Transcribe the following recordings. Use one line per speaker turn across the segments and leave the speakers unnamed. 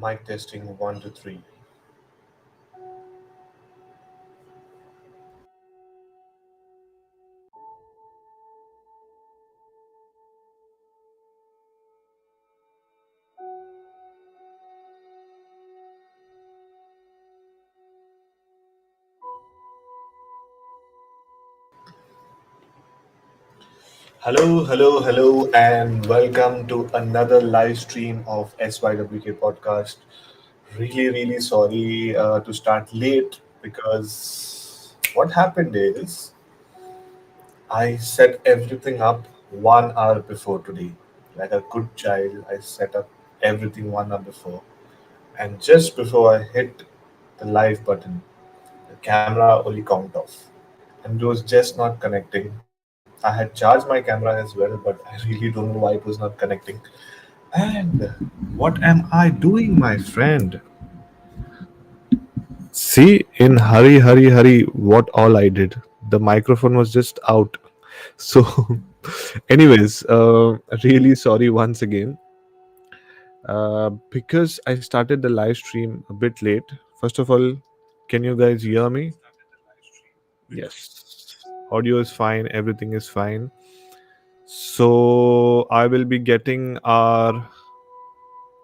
Mic testing 1 to 3. Hello, and welcome to another live stream of SYWK podcast. Really sorry to start late because what happened is I set everything up 1 hour before today. Like a good child, I set up everything 1 hour before. And just before I hit the live button, the camera only count off. And it was just not connecting. I had charged my camera as well, but I really don't know why it was not connecting. And what am I doing, my friend? See, in hurry, what all I did. The microphone was just out. So, anyways, really sorry once again. Because I started the live stream a bit late. First of all, can you guys hear me? Yes. Audio is fine, everything is fine. So, I will be getting our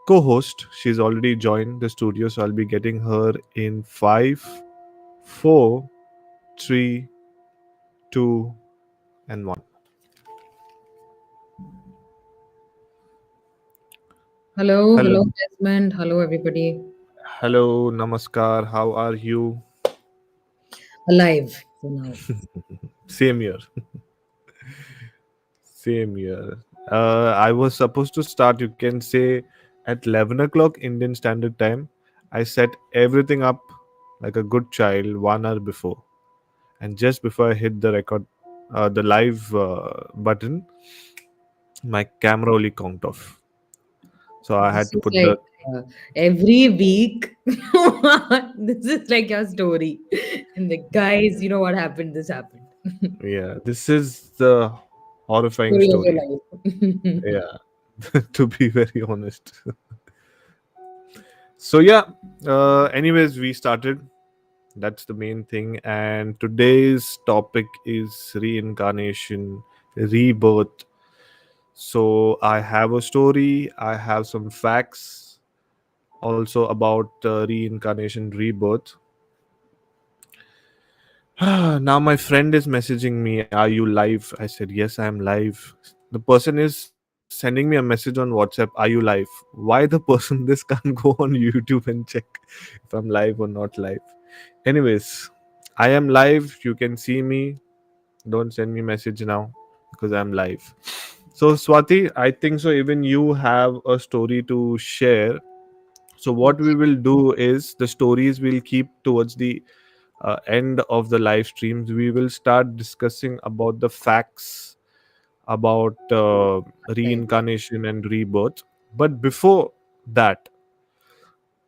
co-host. She's already joined the studio, so I'll be getting her in 5, 4, 3, 2, and 1.
Hello,
Hello.
Desmond. Hello, everybody.
Hello, namaskar. How are you?
Alive for now.
Same here. Same here. I was supposed to start, you can say, at 11 o'clock Indian Standard Time. I set everything up like a good child 1 hour before. And just before I hit the record, the live button, my camera only count off. So I had
This
to
is
put
like
the
every week. This is like your story. And the guys, you know what happened? This happened.
yeah. This is the horrifying
Story of your
story.
life.
Yeah, to be very honest. So yeah. Anyways, we started. That's the main thing. And today's topic is reincarnation, rebirth. So I have a story. I have some facts also about reincarnation, rebirth. Now my friend is messaging me, "Are you live?" I said, "Yes, I am live." The person is sending me a message on WhatsApp, "Are you live?" Why the person this can't go on YouTube and check if I'm live or not live? Anyways, I am live. You can see me. Don't send me message now because I'm live. So Swati, I think so. Even you have a story to share. So what we will do is the stories will keep towards the end of the live streams. We will start discussing about the facts about
Right.
reincarnation and rebirth. But before that,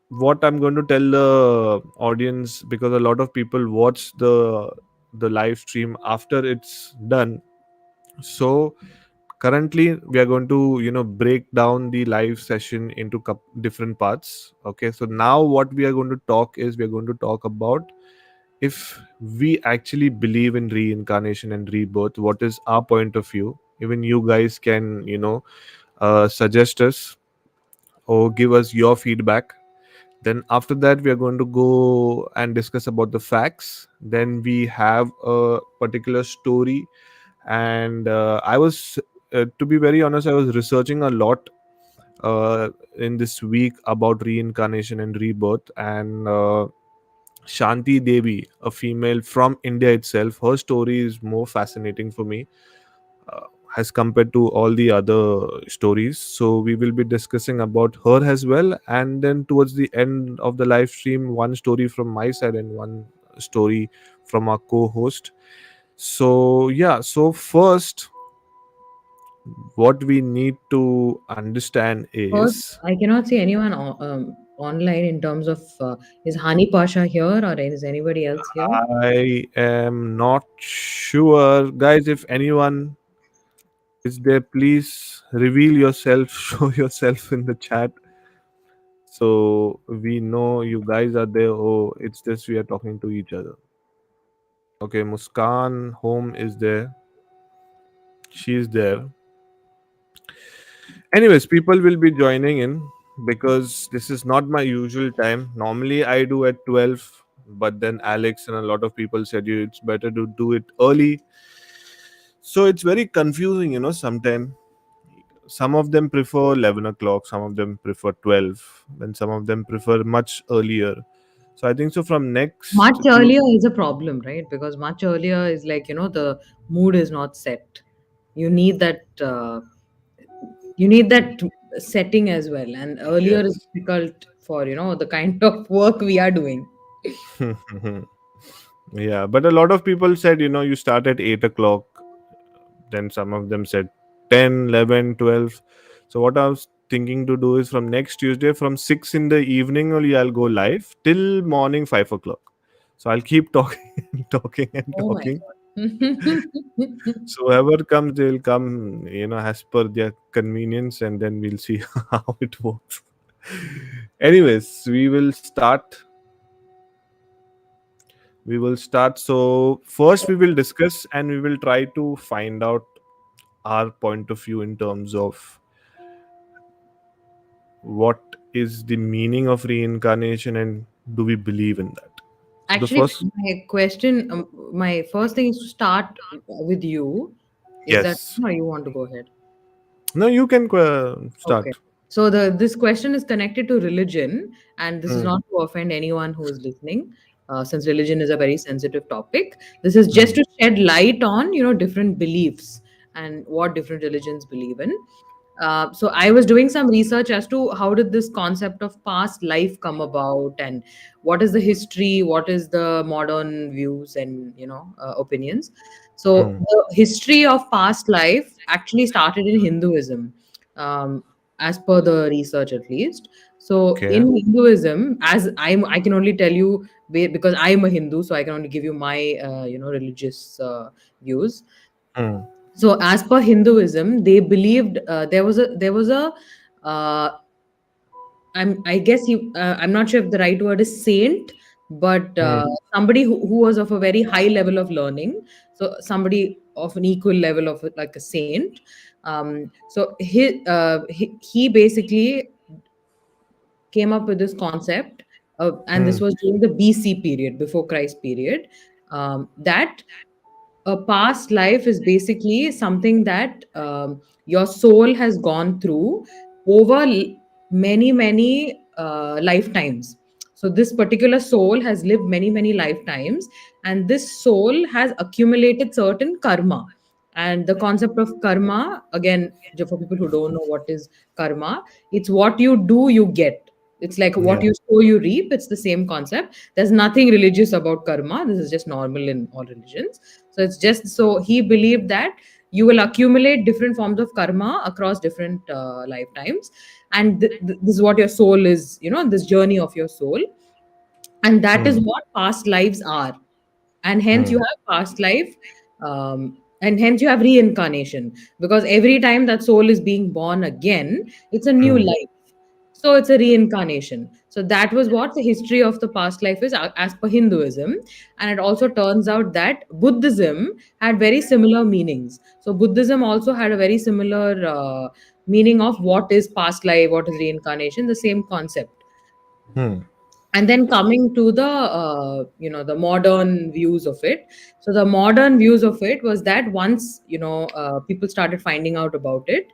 what I'm going to tell the audience, because a lot of people watch the live stream after it's done. So currently we are going to break down the live session into different parts. Okay, so now what we are going to talk is we are going to talk about if we actually believe in reincarnation and rebirth, what is our point of view. Even you guys can suggest us or give us your feedback. Then after that we are going to go and discuss about the facts. Then we have a particular story. And I was to be very honest, I was researching a lot in this week about reincarnation and rebirth. And Shanti Devi, a female from India itself, her story is more fascinating for me uh, as compared to all the other stories. So we will be discussing about her as well. And then towards the end of the live stream, one story from my side and one story from our co-host. So yeah, so first, what we need to understand
First,
is
I cannot see anyone online in terms of is Hani Pasha here or is anybody else here?
I am not sure, guys. If anyone is there, please reveal yourself, show yourself in the chat So we know you guys are there. Oh, it's just we are talking to each other. Okay, Muskan home is there. She's there. Anyways, people will be joining in because this is not my usual time. Normally I do at 12, but then Alex and a lot of people said you it's better to do it early. So it's very confusing, sometimes. Some of them prefer 11 o'clock, some of them prefer 12, and some of them prefer much earlier. So I think so from next
Much earlier is a problem, right? Because much earlier is like, the mood is not set. You need that you need that setting as well. And earlier is
Yes.
difficult for, the kind of work we are doing.
Yeah, but a lot of people said, you start at 8 o'clock. Then some of them said 10, 11, 12. So what I was thinking to do is from next Tuesday, from 6 in the evening only, I'll go live till morning 5 o'clock. So I'll keep talking and talking and
Oh my
talking.
God.
So whoever comes, they'll come, as per their convenience, and then we'll see how it works. Anyways, we will start. We will start. So first, we will discuss and we will try to find out our point of view in terms of what is the meaning of reincarnation and do we believe in that. So the
Actually,
first,
my first thing is to start with you. Is that,
yes.
or you want to go ahead?
No, you can
Okay.
start.
So this question is connected to religion, and this is
Hmm.
not to offend anyone who is listening, since religion is a very sensitive topic. This is just
Hmm.
to shed light on different beliefs and what different religions believe in. So I was doing some research as to how did this concept of past life come about, and what is the history, what is the modern views and opinions. So
Hmm.
the history of past life actually started in Hinduism, um, as per the research at least. So
Okay.
in Hinduism, as I can only tell you because I'm a Hindu, so I can only give you my religious views.
Hmm.
So as per Hinduism, they believed there was a uh, I guess I'm not sure if the right word is saint, but
Hmm.
somebody who was of a very high level of learning. So somebody of an equal level of like a saint. So he basically came up with this concept, and this
Hmm.
was during the BC period, before Christ period, that a past life is basically something that your soul has gone through over many lifetimes. So this particular soul has lived many lifetimes, and this soul has accumulated certain karma. And the concept of karma, again, for people who don't know what is karma, it's what you do you get. It's like what
Yeah.
you sow you reap. It's the same concept. There's nothing religious about karma. This is just normal in all religions. So it's just, so he believed that you will accumulate different forms of karma across different lifetimes, and this is what your soul is. This journey of your soul, and that is
Hmm.
what past lives are. And hence you
Hmm.
have past life, and hence you have reincarnation, because every time that soul is being born again, it's a new
Hmm.
life. So it's a reincarnation. So that was what the history of the past life is, as per Hinduism. And it also turns out that Buddhism had very similar meanings. So Buddhism also had a very similar meaning of what is past life, what is reincarnation, the same concept.
Hmm.
And then coming to the the modern views of it. So the modern views of it was that once people started finding out about it,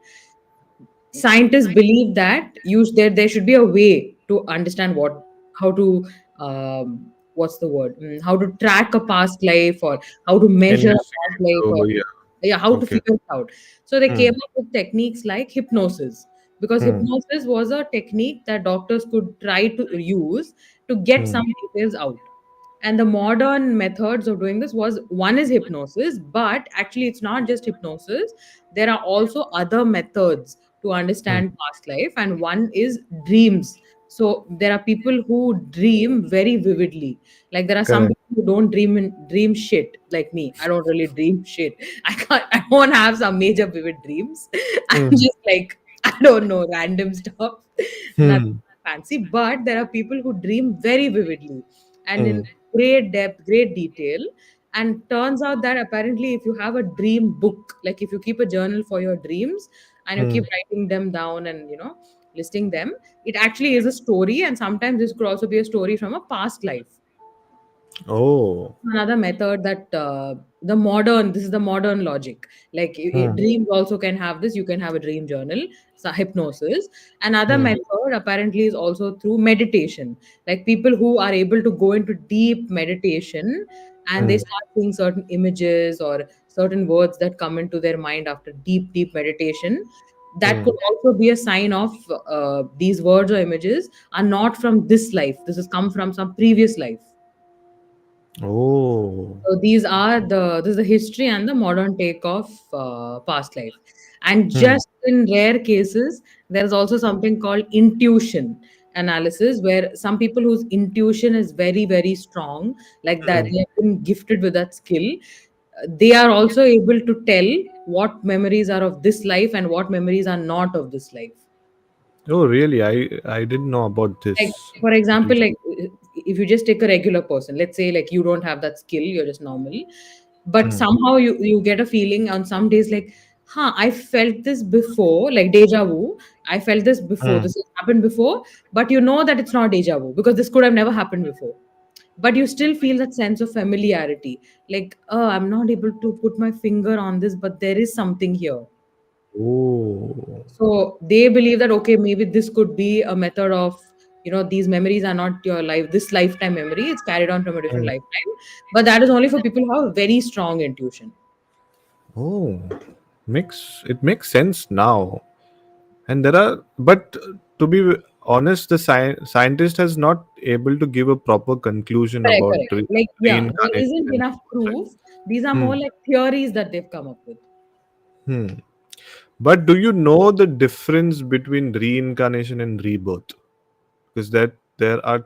scientists believe that there should be a way to understand how to what's the word, how to track a past life, or how to measure a past
Investigate.
life, or
Oh, yeah.
yeah, how to
Okay.
figure it out. So they
Hmm.
came up with techniques like hypnosis, because
Hmm.
hypnosis was a technique that doctors could try to use to get
Hmm.
some details out. And the modern methods of doing this was, one is hypnosis, but actually it's not just hypnosis. There are also other methods to
Hmm.
understand past life, and one is dreams. So there are people who dream very vividly. Like there are some
Correct.
people who don't dream shit, like me. I don't really dream shit. I won't have some major vivid dreams. I'm
Hmm.
just like, I don't know, random stuff. Nothing
Hmm.
fancy, but there are people who dream very vividly and in
Hmm.
great depth, great detail. And turns out that apparently, if you have a dream book, like if you keep a journal for your dreams and you
Hmm.
keep writing them down and listing them, it actually is a story. And sometimes this could also be a story from a past life.
Oh.
Another method that the modern this is the modern logic, like
Hmm.
dreams also can have this. You can have a dream journal, so hypnosis. Another
Hmm.
method apparently is also through meditation, like people who are able to go into deep meditation and they
Hmm.
start seeing certain images or certain words that come into their mind after deep meditation. That
Hmm.
could also be a sign of these words or images are not from this life. This has come from some previous life.
Oh.
So these are the this is the history and the modern take of past life. And
Hmm.
just in rare cases, there is also something called intuition analysis, where some people whose intuition is very strong, like that
Hmm.
they have been gifted with that skill, they are also able to tell what memories are of this life and what memories are not of this life.
Oh, really? I didn't know about
Like,
this.
for example,
Intuition.
like if you just take a regular person, let's say like you don't have that skill, you're just normal, but
Hmm.
somehow you get a feeling on some days like, huh, I felt this before, like deja vu. I felt this before.
Hmm.
This has happened before, but you know that it's not deja vu because this could have never happened before. But you still feel that sense of familiarity, like, oh, I'm not able to put my finger on this, but there is something here.
Oh.
So they believe that okay, maybe this could be a method of these memories are not your this lifetime memory. It's carried on from a different
Hmm.
lifetime, but that is only for people who have very strong intuition.
Oh. Makes sense now. And there are, but to be honest, the scientist has not able to give a proper conclusion
Correct,
about
correct. Like yeah, there
reincarnation
isn't
and
enough
things like
proof. These are
that.
more like theories that they've come up with.
Hmm. But do you know the difference between reincarnation and rebirth? Because that there are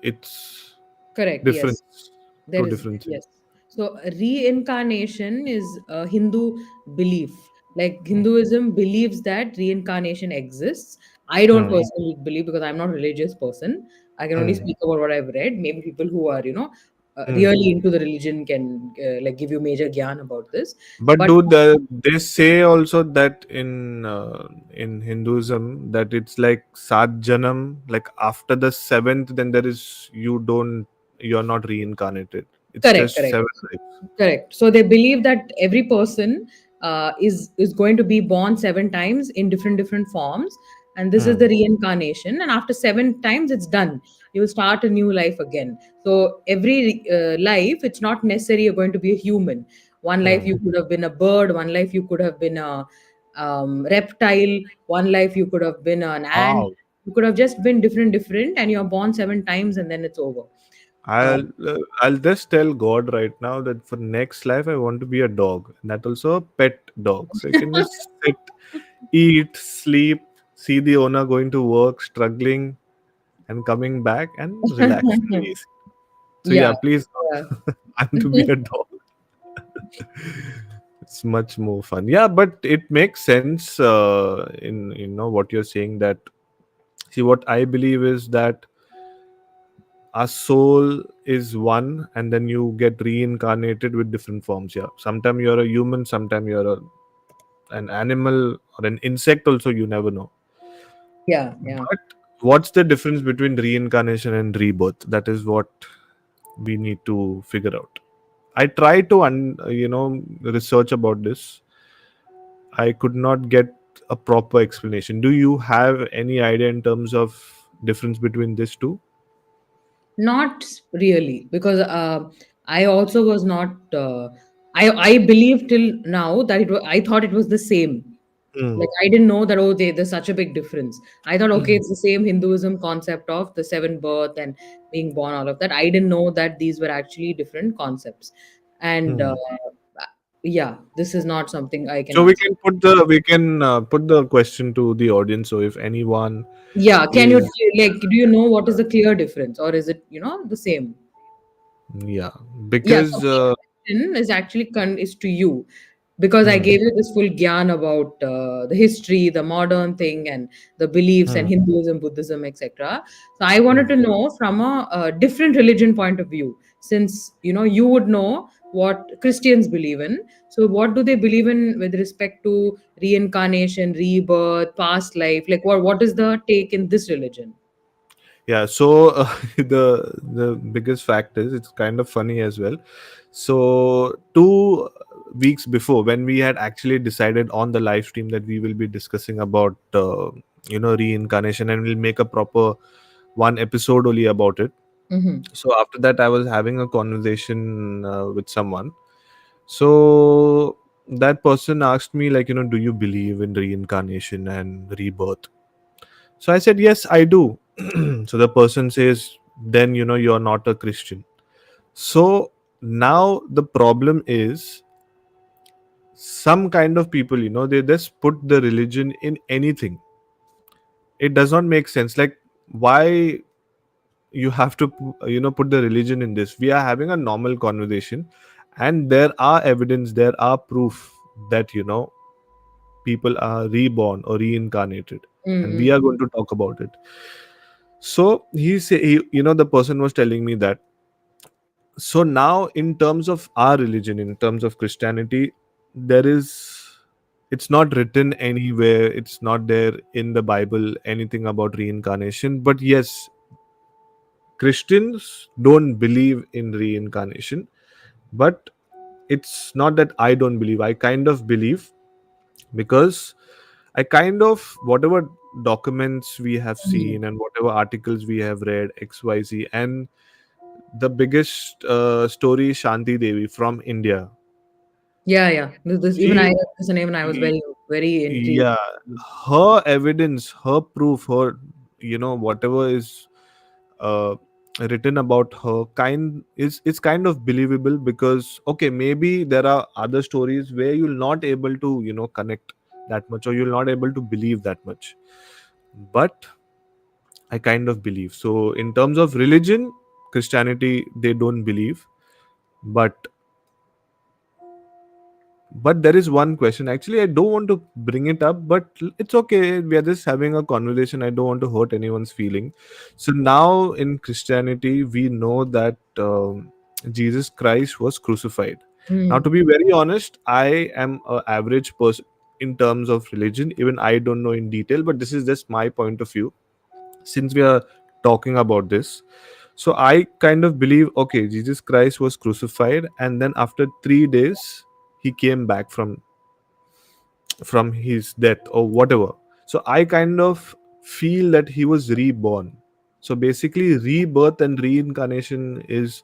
it's
Correct. Yes.
difference,
There
two
is,
differences.
yes. So reincarnation is a Hindu belief. Like Hinduism believes that reincarnation exists. I don't
Hmm.
personally believe because I'm not a religious person. I can only
Hmm.
speak about what I've read. Maybe people who are,
Hmm.
really into the religion can like give you major gyan about this.
But
But
they say also that in Hinduism that it's like Sat Janam, like after the seventh, then there is you're not reincarnated. It's
correct,
just
correct.
seven lives.
Correct. So they believe that every person is going to be born 7 times in different forms, and this is
Hmm.
the reincarnation. And after 7 times, it's done. You will start a new life again. So every life, it's not necessary you're going to be a human. One life
Hmm.
you could have been a bird. One life you could have been a reptile. One life you could have been an ant.
Wow.
You could have just been different, and you're born 7 times, and then it's over. Uh,
I'll just tell God right now that for next life I want to be a dog, and that also a pet dog, so I can just sit, eat, sleep, see the owner going to work, struggling, and coming back and relax very easy. So
yeah.
yeah, please,
Yeah.
I'm to be a dog. It's much more fun. Yeah, but it makes sense in what you're saying. That see, what I believe is that our soul is one, and then you get reincarnated with different forms. Yeah, sometimes you're a human, sometimes an animal or an insect. Also, you never know.
Yeah, yeah.
But what's the difference between reincarnation and rebirth? That is what we need to figure out. I tried to research about this. I could not get a proper explanation. Do you have any idea in terms of difference between these two?
Not really, because I also was not. I believe till now that it was. I thought it was the same.
Hmm.
Like I didn't know that there's such a big difference. I thought okay, it's the same Hinduism concept of the seven birth and being born, all of that. I didn't know that these were actually different concepts. And
Hmm.
yeah, this is not something I can
So
answer.
we can put the question to the audience. So if anyone
Yeah, can you
is
like do you know what is the clear difference, or is it the same?
yeah,
Yeah, so
because
my question is actually is to you. because I
Hmm.
gave you this full gyan about the history, the modern thing, and the beliefs and
Hmm.
Hinduism, Buddhism, etc. So I wanted
Hmm.
to know from a different religion point of view, since you would know what Christians believe in. So what do they believe in with respect to reincarnation, rebirth, past life? Like what is the take in this religion?
Yeah, so the biggest fact is it's kind of funny as well. So 2 weeks before, when we had actually decided on the live stream that we will be discussing about reincarnation, and we'll make a proper one episode only about it.
Mm-hmm.
So after that, I was having a conversation with someone. So that person asked me, like, do you believe in reincarnation and rebirth? So I said, yes, I do. So the person says, then you're not a Christian. So now the problem is, some kind of people, they just put the religion in anything. It does not make sense. Like, why you have to put the religion in this? We are having a normal conversation, and there are evidence, there are proof that people are reborn or reincarnated, and we
Mm-hmm.
are going to talk about it. So the person was telling me that, so now in terms of our religion, in terms of Christianity, there is, it's not written anywhere, it's not there in the Bible anything about reincarnation. But yes, Christians don't believe in reincarnation. But it's not that I don't believe, I kind of believe, because I kind of, whatever documents we have
Mm-hmm.
seen and whatever articles we have read, XYZ, and the biggest story, Shanti Devi from India.
Yeah, yeah. This even I
She,
read this name and I was very, very intrigued.
yeah, her evidence, her proof, her, whatever is uh, written about her, kind is, it's kind of believable. Because okay, maybe there are other stories where you're not able to connect that much, or you're not able to believe that much. But I kind of believe. So in terms of religion, Christianity, they don't believe. but but there is one question, actually I don't want to bring it up, but it's okay, we are just having a conversation, I don't want to hurt anyone's feeling. So now in Christianity, we know that Jesus Christ was crucified. Now,
Mm.
to be very honest, I am a average person in terms of religion. Even I don't know in detail, but this is just my point of view. Since we are talking about this, so I kind of believe, okay, Jesus Christ was crucified, and then after 3 days he came back from his death or whatever. So I kind of feel that he was reborn. So basically, rebirth and reincarnation is,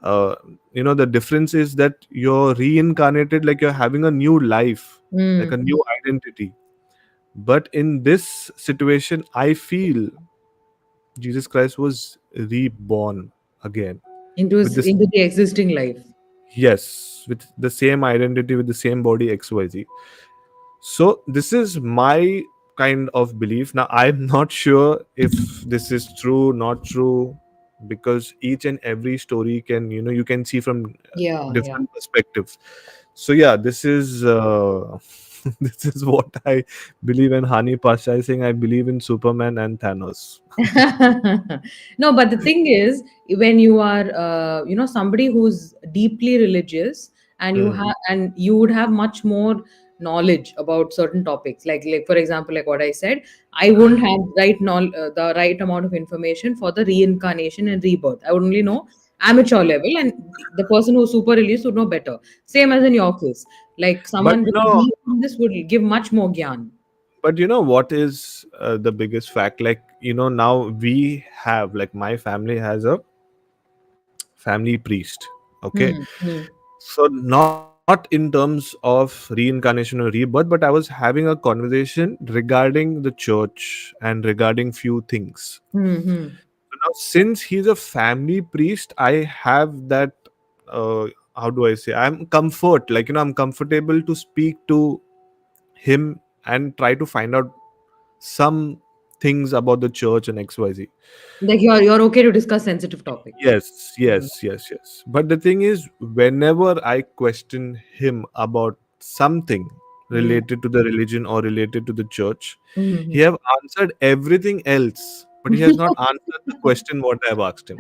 uh, the difference is that you're reincarnated, like you're having a new life, like a
Mm.
new identity. But in this situation, I feel Jesus Christ was reborn again with this,
Into the existing life.
yes, with the same identity, with the same body, XYZ. So this is my kind of belief. Now I'm not sure if this is true, not true, because each and every story can, you can see from
Yeah, yeah.
different perspectives. So yeah, this is this is what I believe in. Hani Pasha is saying I believe in Superman and Thanos.
No, but the thing is, when you are, somebody who's deeply religious, and
Hmm.
you would have much more knowledge about certain topics. Like for example, like what I said, I wouldn't have the right amount of information for the reincarnation and rebirth. I would only know amateur level, and the person who's super religious would know better. Same as in your case, like
But
someone very deep in this would give much more gyan.
what is the biggest fact? Like, now we have, like, my family has a family priest. Okay.
Hmm. Hmm.
So not in terms of reincarnation or rebirth, but I was having a conversation regarding the church and regarding few things.
Hmm. Hmm.
So now, since he's a family priest, I have that, uh, how do I say, I'm comfort, like, I'm comfortable to speak to him and try to find out some things about the church and XYZ.
Like you're okay to discuss sensitive topics.
Yes,
Mm.
yes, yes, yes. But the thing is, whenever I question him about something
Mm.
related to the religion or related to the church. He
Mhm.
have answered everything else, but he has not answered the question what I have asked him.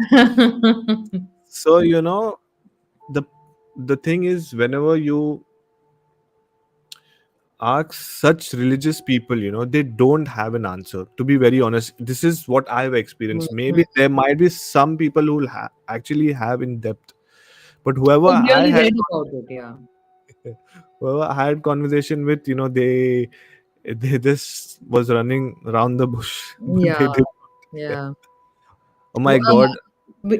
So the the thing is, whenever you ask such religious people, they don't have an answer. To be very honest, this is what I've experienced.
Mhm.
Maybe there might be some people who will actually have in depth, but whoever
I've
I
really
had
read about it, yeah.
whoever I had conversation with, they just was running around the bush.
Yeah,
They did. Yeah.
yeah.
Oh my god.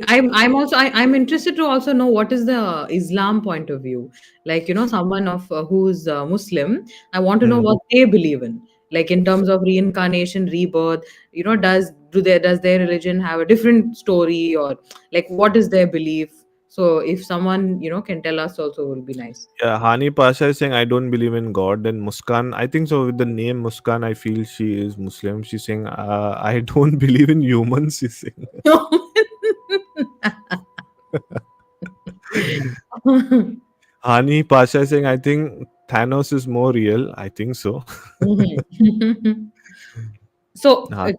I'm also I'm interested to also know what is the Islam point of view. Like, someone of who's Muslim, I want to know
Hmm.
what they believe in. Like in terms of reincarnation, rebirth, does their religion have a different story, or like what is their belief? So if someone, can tell us also, will be nice.
Yeah, Hani Pasha is saying I don't believe in God. Then Muskan, I think so. With the name Muskan, I feel she is Muslim. She's saying I don't believe in humans. She's saying. Hani Pasha is saying I think Thanos is more real. I think so.
Mhm. So,
Ha-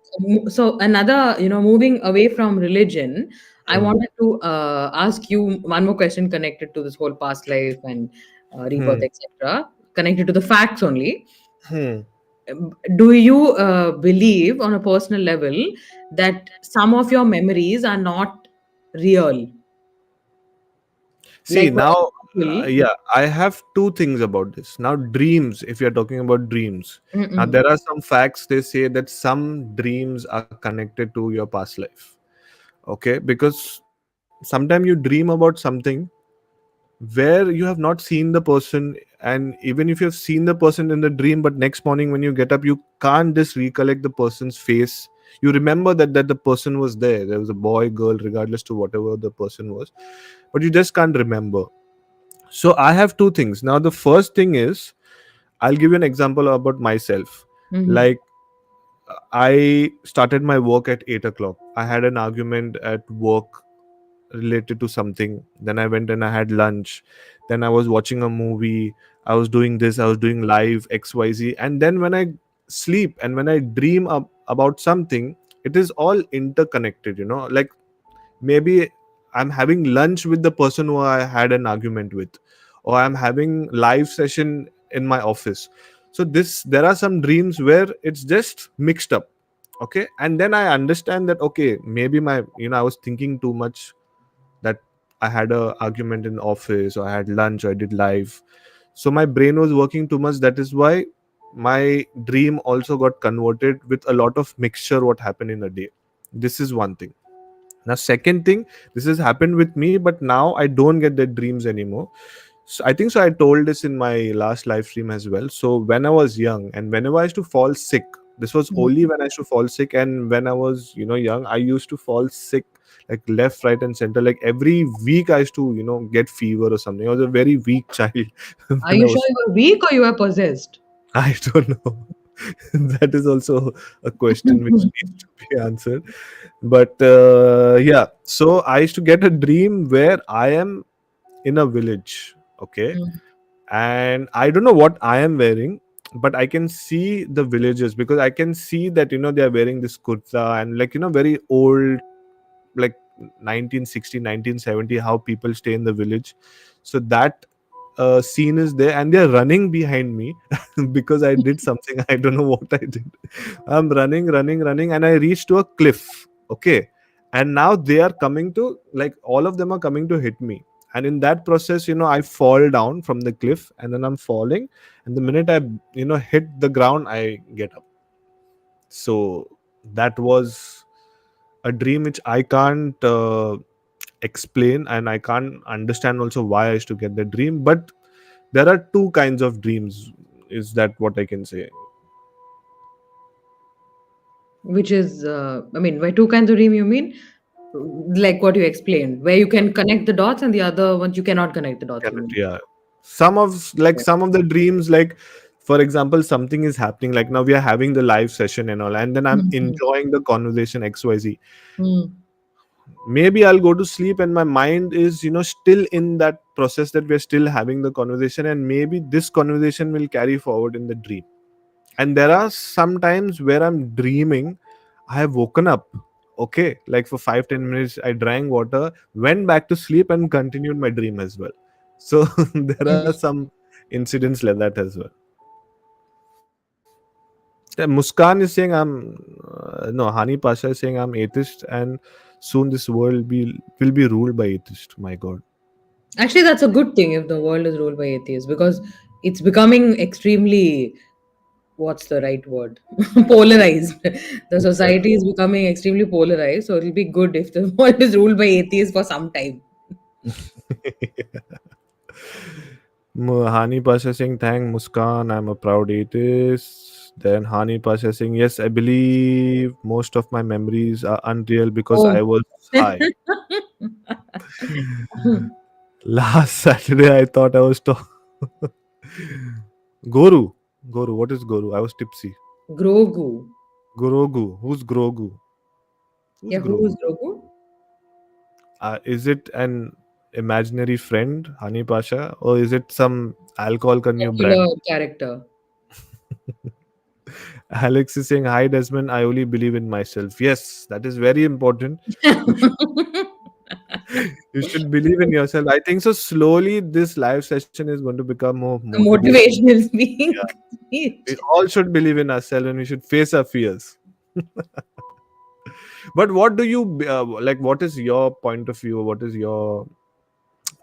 so another, moving away from religion, I
Hmm.
wanted to ask you one more question connected to this whole past life and rebirth,
Hmm.
etc., connected to the facts only.
Hmm.
Do you believe on a personal level that some of your memories are not real?
See
Like, for
now,
example,
yeah, I have two things about this. Now, dreams. If you're talking about dreams, now
mm-mm,
there are some facts. They say that some dreams are connected to your past life. Okay, because sometimes you dream about something where you have not seen the person, and even if you have seen the person in the dream, but next morning when you get up, you can't just recollect the person's face. You remember that the person was there was a boy, girl, regardless to whatever the person was, but you just can't remember. So I have two things. Now the first thing is, I'll give you an example about myself.
mm-hmm.
Like, I started my work at 8 o'clock. I had an argument at work related to something. Then I went and I had lunch. Then I was watching a movie. I was doing this. I was doing live XYZ. And then when I sleep and when I dream about something, it is all interconnected. Like, maybe I'm having lunch with the person who I had an argument with, or I'm having live session in my office. So there are some dreams where it's just mixed up. Okay, and then I understand that, okay, maybe I was thinking too much, that I had a argument in office, or I had lunch, or I did live. So my brain was working too much. That is why my dream also got converted with a lot of mixture what happened in a day. This is one thing. Now, second thing, this has happened with me, but now I don't get that dreams anymore. So I think so. I told this in my last live stream as well. So when I was young, and whenever I used to fall sick, this was only when I used to fall sick. And when I was, young, I used to fall sick like left, right, and center. Like every week, I used to, get fever or something. I was a very weak child
Are
when I
you sure
was.
you were weak or you were possessed?
I don't know. That is also a question which needs to be answered. But yeah, so I used to get a dream where I am in a village. Okay,
Mm.
and I don't know what I am wearing, but I can see the villagers, because I can see that they are wearing this kurta and, like, very old, like 1960, 1970, how people stay in the village. So that scene is there, and they're running behind me because I did something. I don't know what I did. I'm running, running, running, and I reached to a cliff. Okay, and now they are coming to, like, all of them are coming to hit me. And in that process, I fall down from the cliff, and then I'm falling. And the minute I, hit the ground, I get up. So that was a dream which I can't explain, and I can't understand also why I used to get the dream. But there are two kinds of dreams. Is that what I can say?
Which is, I mean, by two kinds of dream, you mean? Like what you explained, where you can connect the dots and the other ones you cannot connect the dots, you
Cannot,
mean?
yeah. Some of the dreams, like, for example, something is happening. Like now we are having the live session and all, and then I'm
Mhm.
enjoying the conversation XYZ.
Mm.
maybe I'll go to sleep and my mind is, still in that process that we're still having the conversation, and maybe this conversation will carry forward in the dream. And there are some times where I'm dreaming, I have woken up, okay, like for 5-10 minutes, I drank water, went back to sleep, and continued my dream as well. So there are some incidents like that as well. Yeah, Muskan is saying I'm no, Hani Pasha is saying I'm atheist, and soon this world will be ruled by atheist. My God.
Actually, that's a good thing if the world is ruled by atheists, because it's becoming extremely, what's the right word? Polarized. The society is becoming extremely polarized, so it'll be good if the world is ruled by atheists for some time.
Hani Pasha saying, thank Muskan, I'm a proud atheist. Then Hani Pasha saying, yes, I believe most of my memories are unreal because
Oh.
I was high. Last Saturday, I thought I was talking. Goru. Goru. What is Goru? I was tipsy.
Grogu.
Grogu. Who's Grogu? Who's
Yeah, who is
Grogu?
Grogu?
Is it an imaginary friend, Hani Pasha, or is it some alcohol ka new
Popular
brand?
character.
Alex is saying, hi, Desmond. I only believe in myself. Yes, that is very important. You should, you should believe in yourself. I think so. Slowly, this live session is going to become more
A
motivational.
motivational
Yeah.
speech.
We all should believe in ourselves and we should face our fears. But what do you like? What is your point of view? What is your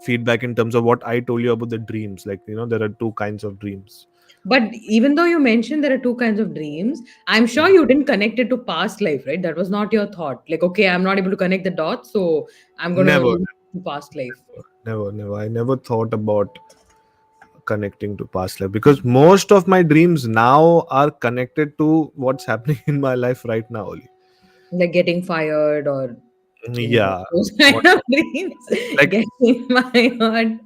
feedback in terms of what I told you about the dreams? Like, there are two kinds of dreams.
But even though you mentioned there are two kinds of dreams, I'm sure
Hmm.
you didn't connect it to past life, right? That was not your thought. Like, okay, I'm not able to connect the dots, so I'm going to
Never,
link to past life.
never. I never thought about connecting to past life because most of my dreams now are connected to what's happening in my life right now only.
Like getting fired, or,
Yeah.
those
What
kind of dreams.
like
Getting fired,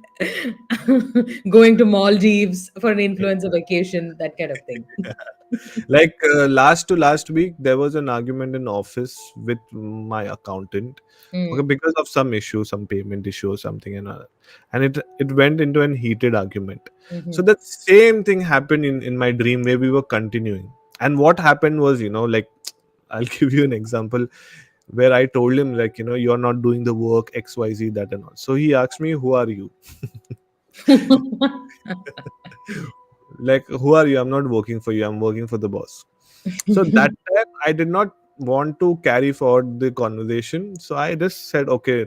going to Maldives for an influencer vacation, that kind of thing.
like last week there was an argument in office with my accountant. Okay,
Mm.
because of some issue, some payment issue or something, and it went into an heated argument. So
Mhm.
that same thing happened in my dream where we were continuing. And what happened was, like, I'll give you an example where I told him, like, you're not doing the work XYZ, that and all. So he asked me, who are you? Like, who are you? I'm not working for you, I'm working for the boss. So that time I did not want to carry forward the conversation, so I just said, okay,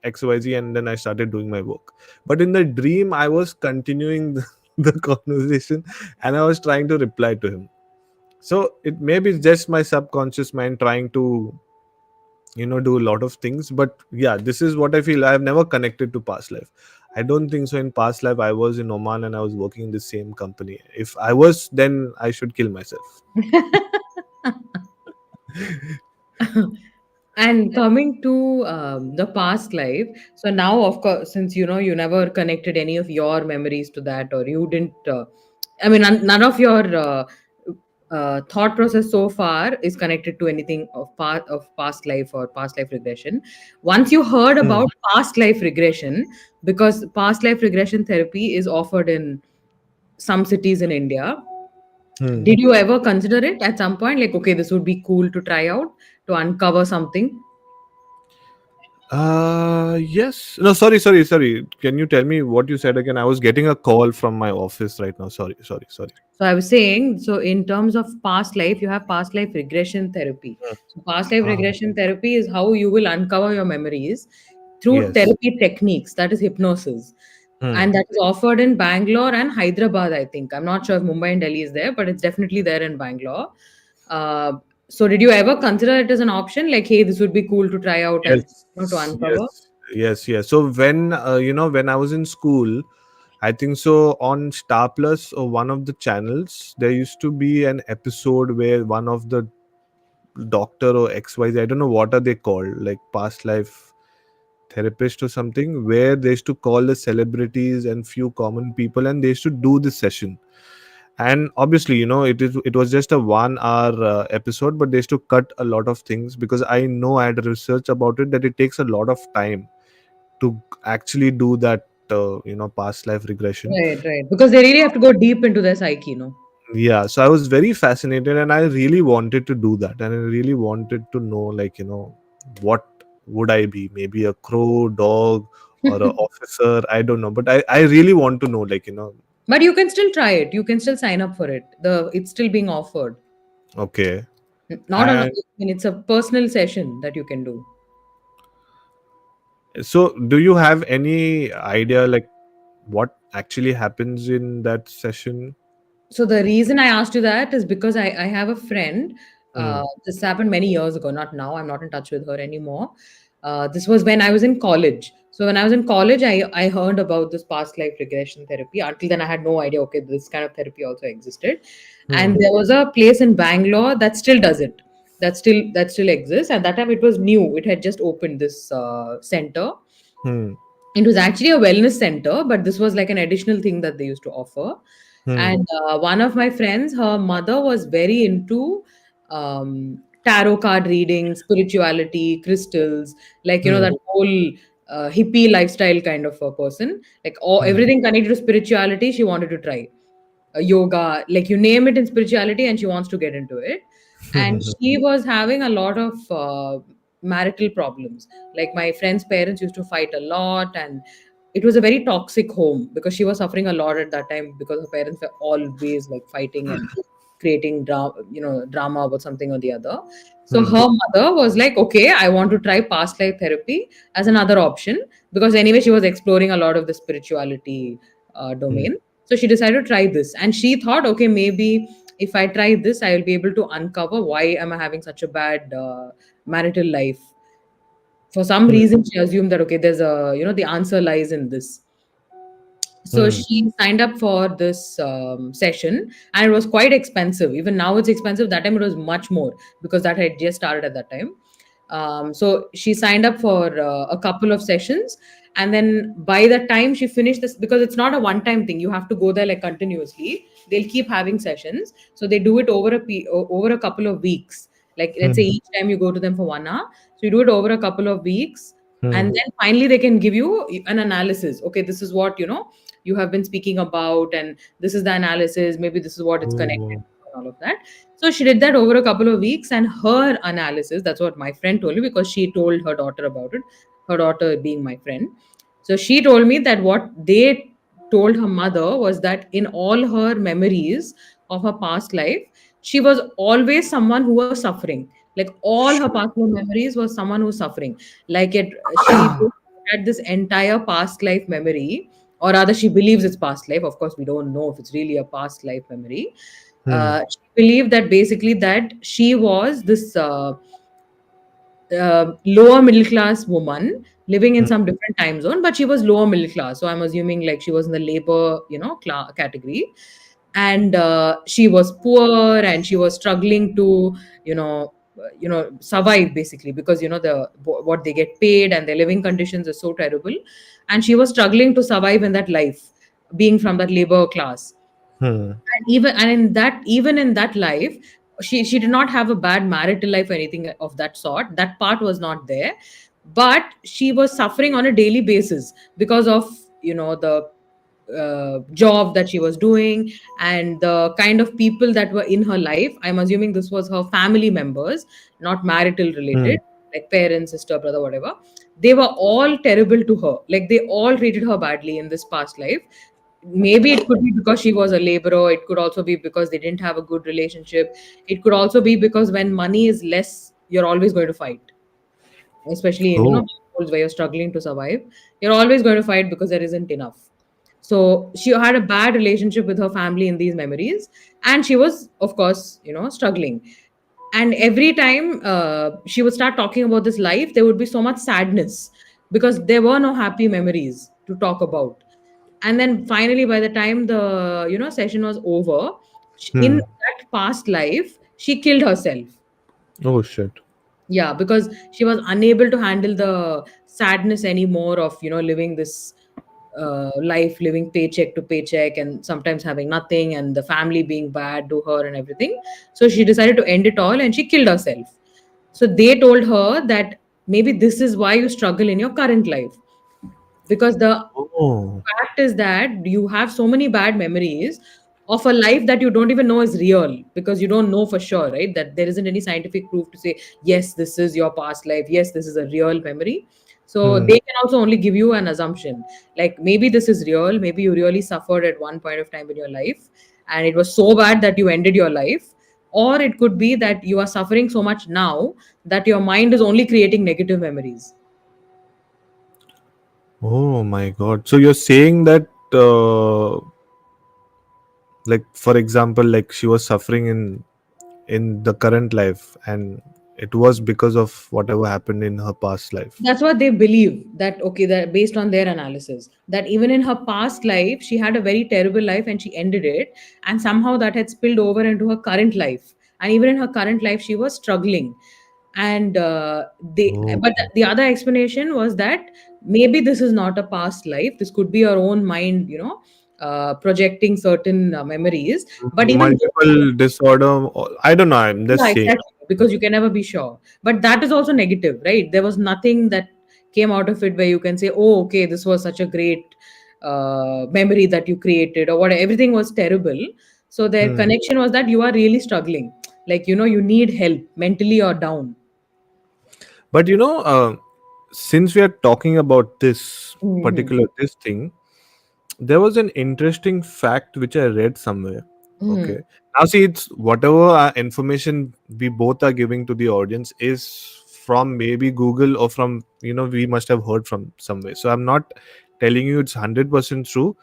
XYZ, and then I started doing my work. But in the dream I was continuing the conversation, and I was trying to reply to him. So it may be just my subconscious mind trying to, do a lot of things. But yeah, this is what I feel. I have never connected to past life. I don't think so. In past life I was in Oman and I was working in the same company. If I was, then I should kill myself.
And coming to the past life, so now, of course, since you never connected any of your memories to that, or you didn't, I mean, none of your thought process so far is connected to anything of past life or past life regression. Once you heard
Hmm.
about past life regression, because past life regression therapy is offered in some cities in India,
Hmm.
did you ever consider it at some point? Like, okay, this would be cool to try out, to uncover something.
Yes. No, sorry. Can you tell me what you said again? I was getting a call from my office right now. Sorry.
So I was saying, so in terms of past life, you have past life regression therapy.
Hmm.
So past life
Ah,
regression therapy is how you will uncover your memories through
yes.
therapy techniques, that is hypnosis.
Hmm.
And that is offered in Bangalore and Hyderabad, I think. I'm not sure if Mumbai and Delhi is there, but it's definitely there in Bangalore. Uh, so did you ever consider it as an option? Like, hey, this would be cool to try out and to
Yes.
uncover?
Yes. So when when I was in school, I think so on Star Plus or one of the channels, there used to be an episode where one of the doctor or XYZ, I don't know what are they called, like past life therapist or something, where they used to call the celebrities and few common people and they used to do this session. And obviously, it was just a 1 hour episode, but they used to cut a lot of things, because I know, I had research about it, that it takes a lot of time to actually do that, past life regression.
Right, right. Because they really have to go deep into their psyche, you know.
Yeah, so I was very fascinated, and I really wanted to do that, and I really wanted to know, like, what would I be? Maybe a crow, dog, or a officer, I don't know, but I really want to know, like,
But you can still try it. You can still sign up for it. It's still being offered.
okay.
Not on. I
And
mean, it's a personal session that you can do.
so, do you have any idea, like, what actually happens in that session?
So the reason I asked you that is because I have a friend.
Hmm.
This happened many years ago, not now. I'm not in touch with her anymore. This was when I was in college. So when I was in college, I heard about this past life regression therapy. Until then, I had no idea. Okay, this kind of therapy also existed, and
Hmm.
there was a place in Bangalore that still does it. That still exists. And that time it was new. It had just opened this center.
Hmm.
It was actually a wellness center, but this was like an additional thing that they used to offer.
Hmm.
And one of my friends, her mother was very into tarot card reading, spirituality, crystals, like,
Hmm.
that whole hippie lifestyle kind of a person. Like, all
Hmm.
everything connected to spirituality, she wanted to try. Yoga, like you name it in spirituality, and she wants to get into it. And she was having a lot of marital problems. Like, my friend's parents used to fight a lot, and it was a very toxic home because she was suffering a lot at that time because her parents were always like fighting and creating drama about something or the other. So
Hmm.
her mother was like, okay, I want to try past life therapy as another option, because anyway she was exploring a lot of the spirituality
Hmm.
domain. So she decided to try this, and she thought, okay, maybe if I try this, I will be able to uncover why am I having such a bad marital life. For some
Hmm.
reason, she assumed that, okay, there's a, the answer lies in this. So
Hmm.
she signed up for this session, and it was quite expensive. Even now it's expensive. That time it was much more, because that had just started at that time. So she signed up for a couple of sessions, and then by the time she finished this, because it's not a one-time thing, you have to go there like continuously. They'll keep having sessions, so they do it over a couple of weeks. Like, let's say
Hmm.
each time you go to them for 1 hour, so you do it over a couple of weeks, and
Hmm.
then finally they can give you an analysis. Okay, this is what you have been speaking about, and this is the analysis, maybe this is what it's connected
Oh.
to, and all of that. So she did that over a couple of weeks, and her analysis, that's what my friend told me, because she told her daughter about it, her daughter being my friend. So she told me that what they told her mother was that in all her memories of her past life, she was always someone who was suffering. Like, all her
Shit.
past life memories was someone who was suffering. Like, she had this entire past life memory, or rather she believes it's past life. Of course, we don't know if it's really a past life memory.
Hmm.
She believed that basically that she was this lower middle class woman living in
Hmm.
some different time zone, but she was lower middle class, so I'm assuming like she was in the labor, category. And she was poor, and she was struggling to survive, basically, because what they get paid and their living conditions are so terrible, and she was struggling to survive in that life, being from that labor class.
Hmm.
Even in that life, she did not have a bad marital life or anything of that sort. That part was not there. But she was suffering on a daily basis because of the job that she was doing, and the kind of people that were in her life. I'm assuming this was her family members, not marital related,
Hmm.
like parents, sister, brother, whatever. They were all terrible to her. Like, they all treated her badly in this past life. Maybe it could be because she was a laborer. It could also be because they didn't have a good relationship. It could also be because when money is less, you're always going to fight, especially in
Oh.
households where you're struggling to survive. You're always going to fight because there isn't enough. So she had a bad relationship with her family in these memories, and she was, of course, struggling. And every time she would start talking about this life, there would be so much sadness because there were no happy memories to talk about. And then finally, by the time the session was over, in
Hmm.
that past life, she killed herself.
Oh shit.
Yeah, because she was unable to handle the sadness anymore of living this life living paycheck to paycheck and sometimes having nothing and the family being bad to her and everything. So she decided to end it all and she killed herself. So they told her that maybe this is why you struggle in your current life, because the
Oh.
fact is that you have so many bad memories of a life that you don't even know is real, because you don't know for sure, right, that there isn't any scientific proof to say yes this is your past life, yes this is a real memory. So
Hmm.
they can also only give you an assumption, like maybe this is real, maybe you really suffered at one point of time in your life and it was so bad that you ended your life, or it could be that you are suffering so much now that your mind is only creating negative memories.
Oh my God. So you're saying that, like, for example, like she was suffering in the current life, and it was because of whatever happened in her past life.
That's what they believe, that okay, that based on their analysis, that even in her past life she had a very terrible life and she ended it, and somehow that had spilled over into her current life, and even in her current life she was struggling. And they
Oh.
but the other explanation was that maybe this is not a past life, this could be your own mind, projecting certain memories. But even though,
Multiple disorder. I don't know. I'm just
yeah,
saying.
exactly. Because you can never be sure. But that is also negative, right? There was nothing that came out of it where you can say, oh, okay, this was such a great memory that you created, or what. Everything was terrible. So their
Hmm.
connection was that you are really struggling. Like, you need help mentally or down.
But since we are talking about this
Hmm.
particular this thing, there was an interesting fact which I read somewhere.
Hmm.
Okay. Now, see, it's whatever information we both are giving to the audience is from maybe Google, or from, we must have heard from somewhere. So I'm not telling you it's 100% true,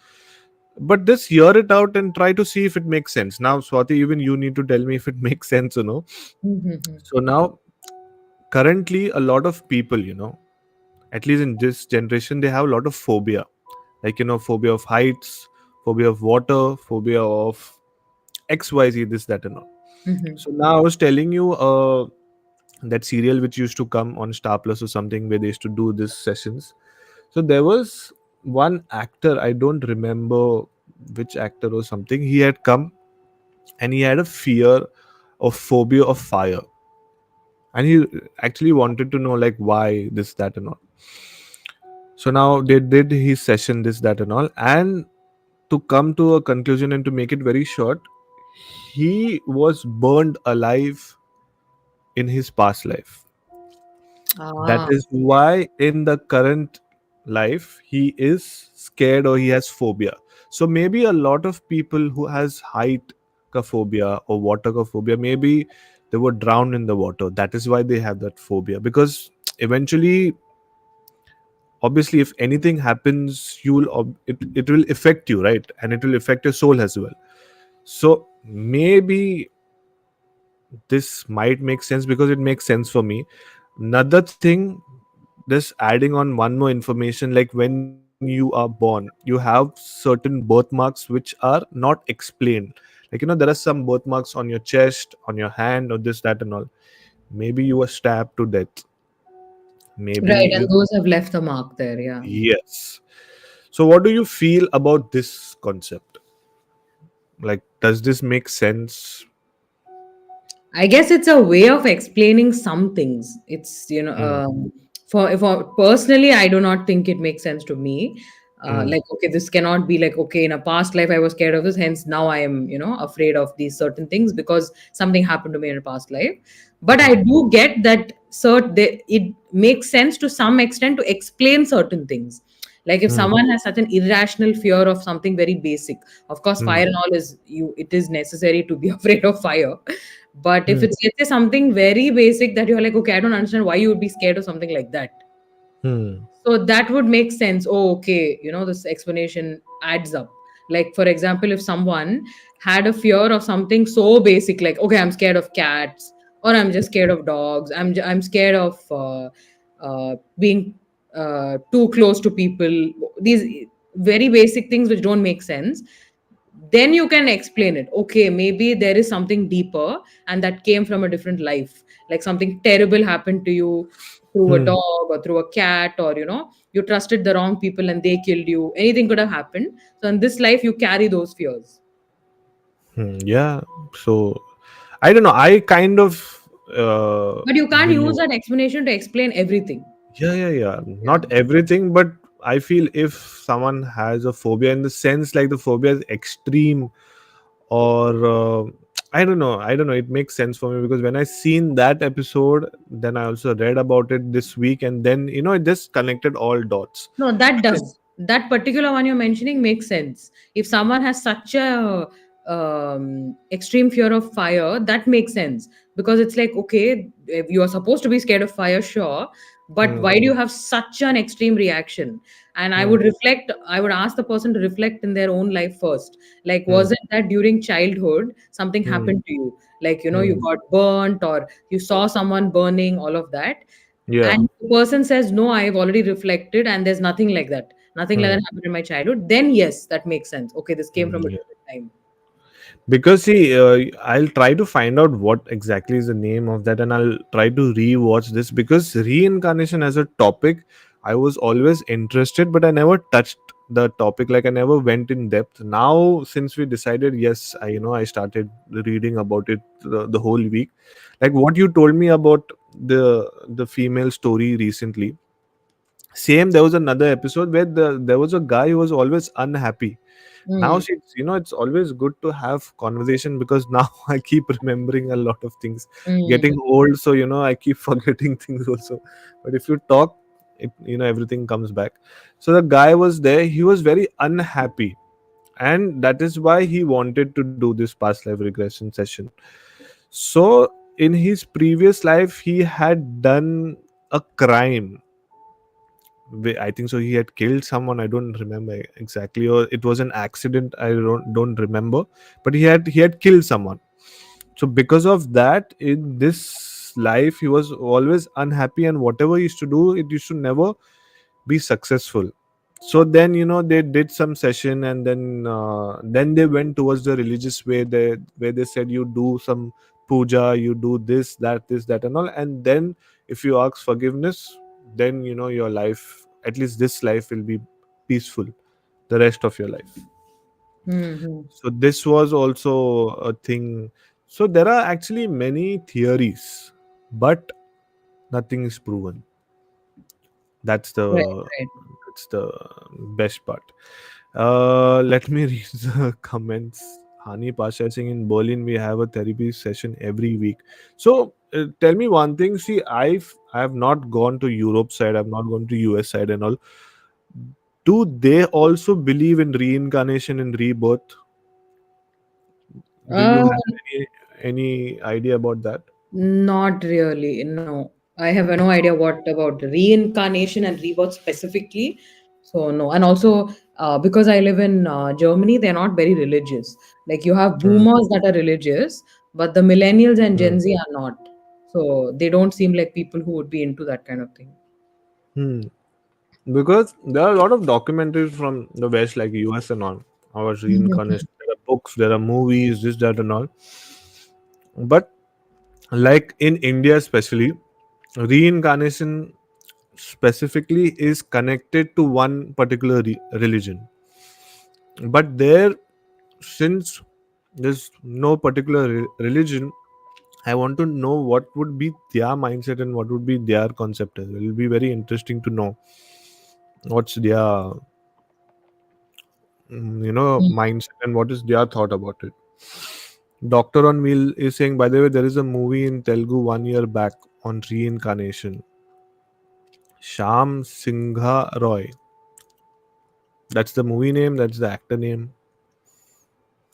but just hear it out and try to see if it makes sense. Now, Swati, even you need to tell me if it makes sense or no.
Hmm.
So now, currently, a lot of people, at least in this generation, they have a lot of phobia, like, phobia of heights, phobia of water, phobia of XYZ, this, that, and all.
Hmm.
So now I was telling you, that serial which used to come on Star Plus or something, where they used to do these sessions. So there was one actor, I don't remember which actor or something. He had come and he had a fear of phobia of fire, and he actually wanted to know, like, why this, that, and all. So now they did his session, this, that, and all, and to come to a conclusion and to make it very short, he was burned alive in his past life. That
Ah.
is why in the current life he is scared, or he has phobia. So maybe a lot of people who has height phobia or water phobia, maybe they were drowned in the water. That is why they have that phobia, because eventually, obviously, if anything happens, it will affect you, right? And it will affect your soul as well. So maybe this might make sense, because it makes sense for me. Another thing, just adding on one more information, like when you are born, you have certain birthmarks which are not explained. Like, there are some birthmarks on your chest, on your hand, or this, that, and all. Maybe you were stabbed to death. Maybe
Right.
you.
And those have left the mark there. Yeah.
Yes. So what do you feel about this concept? Like, does this make sense?
I guess it's a way of explaining some things. It's,
Hmm.
for personally, I do not think it makes sense to me.
Hmm.
Like, okay, this cannot be like, okay, in a past life I was scared of this, hence now I am, afraid of these certain things because something happened to me in a past life. But I do get that it makes sense to some extent to explain certain things. Like if
Hmm.
someone has such an irrational fear of something very basic, of course,
Hmm.
fire and all it is necessary to be afraid of fire. But if
Hmm.
it's, let's say, something very basic that you're like, okay, I don't understand why you would be scared of something like that.
Hmm.
So that would make sense. Oh, okay, this explanation adds up. Like, for example, if someone had a fear of something so basic, like, okay, I'm scared of cats, or I'm just scared of dogs, I'm scared of being too close to people. These very basic things which don't make sense. then you can explain it. Okay, maybe there is something deeper, and that came from a different life. Like something terrible happened to you through a
Hmm.
dog or through a cat, or you trusted the wrong people and they killed you. Anything could have happened. So in this life, you carry those fears.
Yeah. So I don't know. I kind of
But you can't use
believe.
that explanation to explain everything.
Yeah, yeah, yeah.
Yeah.
Not everything, but I feel if someone has a phobia in the sense like the phobia is extreme, or I don't know. I don't know. It makes sense for me because when I seen that episode, then I also read about it this week, and then it just connected all dots.
No, that
Because,
does. That particular one you're mentioning makes sense. If someone has such a extreme fear of fire, that makes sense, because it's like, okay, if you are supposed to be scared of fire, sure, but
hmm,
why do you have such an extreme reaction? And I
hmm,
would reflect. I would ask the person to reflect in their own life first. Like,
hmm,
was it that during childhood something
hmm,
happened to you? Like, you
hmm.
got burnt, or you saw someone burning, all of that,
Yeah.
and the person says, no, I've already reflected and there's nothing like that, nothing like
Hmm,
that happened in my childhood, then yes, that makes sense. Okay, this came from a
yeah.
different time.
Because see, I'll try to find out what exactly is the name of that, and I'll try to re-watch this because reincarnation as a topic, I was always interested, but I never touched the topic. Like I never went in depth. Now, since we decided, yes, I started reading about it the whole week. Like what you told me about the female story recently. Same, there was another episode where there was a guy who was always unhappy. Now
Mm,
see, it's always good to have conversation because now I keep remembering a lot of things.
mm,
Getting old, so I keep forgetting things also. But if you talk, everything comes back. So the guy was there, he was very unhappy, and that is why he wanted to do this past life regression session. So in his previous life he had done a crime. I think so. He had killed someone. I don't remember exactly, or it was an accident. I don't remember. But he had killed someone. So because of that, in this life, he was always unhappy, and whatever he used to do, it used to never be successful. So then they did some session, and then they went towards the religious way, where they said you do some puja, you do this that and all, and then if you ask forgiveness, then your life, at least this life, will be peaceful the rest of your life.
mm,
So this was also a thing. So there are actually many theories, but nothing is proven. That's
right,
the
right.
that's the best part. Let me read the comments. Hani Pasha saying in Berlin we have a therapy session every week. So tell me one thing. See, I have not gone to Europe side. I've not gone to US side and all. Do they also believe in reincarnation and rebirth? Do you
uh,
have any idea about that?
Not really, no. I have no idea what about reincarnation and rebirth specifically. So no, and also because I live in Germany, they're not very religious. Like you have
Hmm.
boomers that are religious, but the millennials and
Hmm.
Gen Z are not. So they don't seem like people who would be into that kind of thing.
Hmm. Because there are a lot of documentaries from the West, like US and all, about
Mhm.
reincarnation. There are books, there are movies, this, that, and all. But like in India, especially, reincarnation specifically is connected to one particular religion. But there, since there's no particular religion, I want to know what would be their mindset and what would be their concept. It will be very interesting to know what's their mindset and what is their thought about it. Doctor on Wheel is saying, by the way, there is a movie in Telugu 1 year back on reincarnation. Sham Singha Roy. That's the movie name. That's the actor name.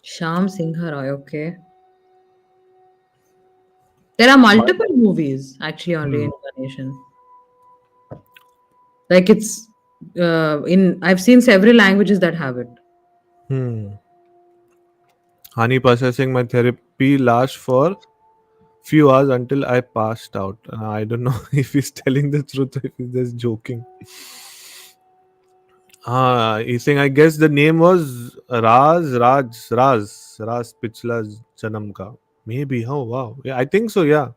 Sham Singha Roy, okay. There are
But
multiple movies actually on
hmm,
reincarnation. Like it's in I've seen several languages that have it.
hmm. Honey Pasha saying my therapy lasts for few hours until I passed out. I don't know if he's telling the truth or if he's just joking. He's saying, I guess the name was Raz Pichla Janam Ka. Maybe. Oh, wow. Yeah, I think so. Yeah.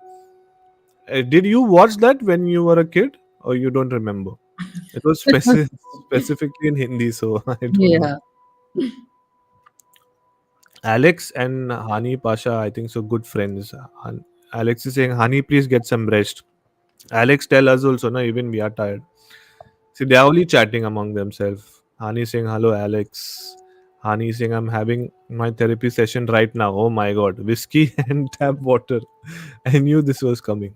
Did you watch that when you were a kid, or you don't remember? It was specifically in Hindi, so I don't know.
Yeah.
Alex and Hani Pasha, I think so, good friends. Alex is saying, Hani, please get some rest. Alex tell us also, na, even we are tired. See, they are only chatting among themselves. Hani saying, hello, Alex. Hani saying, I'm having my therapy session right now. Oh my god, whiskey and tap water. I knew this was coming.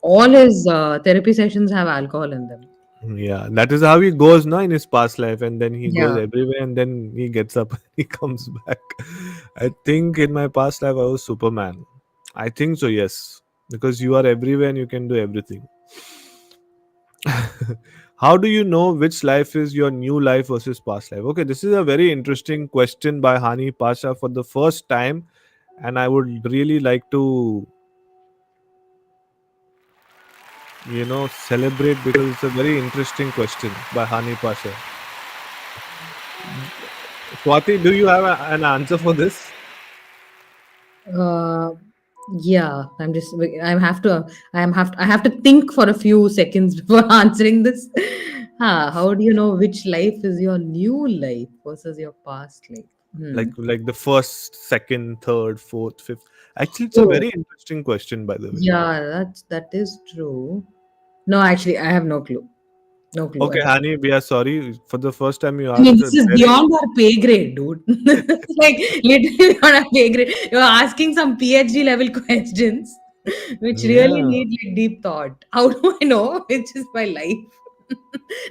All his therapy sessions have alcohol in them.
Yeah, that is how he goes now in his past life, and then he goes
Yeah.
everywhere, and then he gets up, he comes back. I think in my past life I was Superman. I think so, yes, because you are everywhere and you can do everything. How do you know which life is your new life versus past life? Okay, this is a very interesting question by Hani Pasha for the first time, and I would really like to, celebrate because it's a very interesting question by Hani Pasha. Swati, do you have an answer for this?
Uh, yeah, I have to think for a few seconds before answering this. How do you know which life is your new life versus your past life? Hmm.
Like the first, second, third, fourth, fifth. Actually, it's a
Oh,
very interesting question, by the way.
yeah, that is true. No, actually, I have no clue. No clue.
Okay, Hani, we are sorry for the first time you
I mean,
asked a
this is
very.
beyond our pay grade, dude. It's like literally beyond our pay grade. You're asking some PhD level questions, which really
Yeah.
need like deep thought. How do I know which is my life?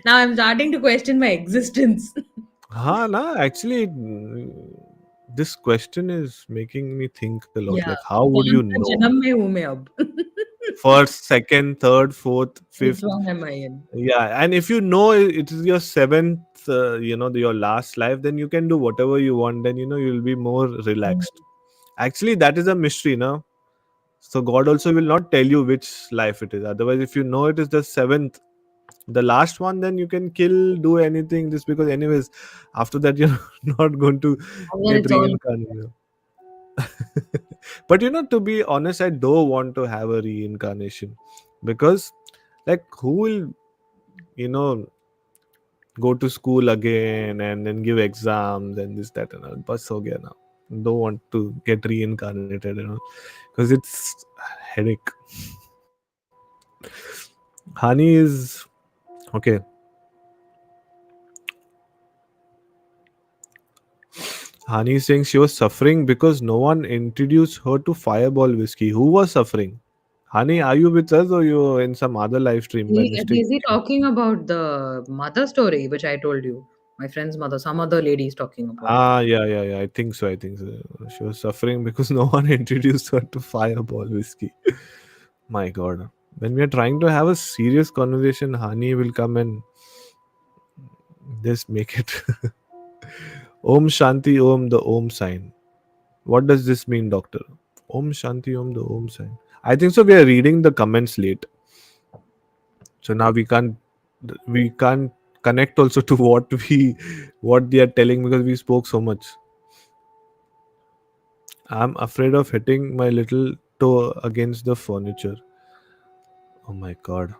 Now I'm starting to question my existence.
Na, actually, this question is making me think a lot. Like,
Yeah.
how would you
कौन सा
know?
जन्म में हूँ मैं अब?
First, second, third, fourth,
Which
fifth.
one am I in?
Yeah, and if you know it is your seventh, your last life, then you can do whatever you want. Then you'll be more
Mm.
relaxed. Actually, that is a mystery, no? So God also will not tell you which life it is. Otherwise, if you know it is the seventh, the last one, then you can kill, do anything. Just because, anyways, after that you're not going to
And then
get
it's all
reincarnated. But to be honest, I don't want to have a reincarnation because, like, who will you know go to school again and then give exams and this that and all? Bus ho gaya now. Don't want to get reincarnated, because it's headache. Hani is okay. Hani is saying she was suffering because no one introduced her to Fireball whiskey. Who was suffering? Hani, are you with us or you in some other live stream by mistake?
is he talking about the mother story which I told you? My friend's mother, some other lady is talking about.
Yeah. I think so. I think so. She was suffering because no one introduced her to Fireball whiskey. My God. When we are trying to have a serious conversation, Hani will come and just make it. Om Shanti Om, the Om sign. What does this mean, doctor? Om Shanti Om, the Om sign. I think so. We are reading the comments late, so now we can't connect also to what they are telling because we spoke so much. I'm afraid of hitting my little toe against the furniture. Oh my god.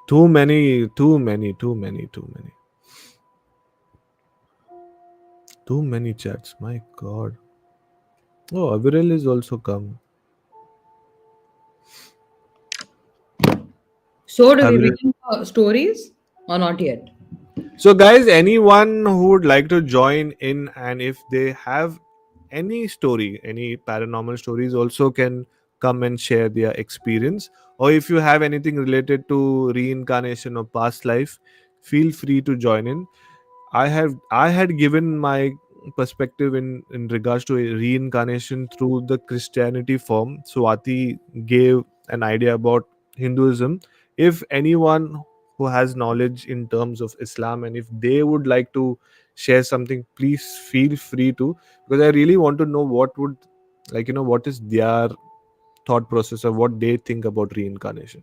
Too many, too many, too many, too many. Too many chats. My god. Oh, Avirel is also come.
So, do we
Avirel.
begin stories or not yet?
So, guys, anyone who would like to join in, and if they have any story, any paranormal stories, also can come and share their experience. Or if you have anything related to reincarnation or past life, feel free to join in. I had given my perspective in regards to reincarnation through the Christianity form. Swati gave an idea about Hinduism. If anyone who has knowledge in terms of Islam, and if they would like to share something, please feel free to, because I really want to know what is their thought process or what they think about reincarnation.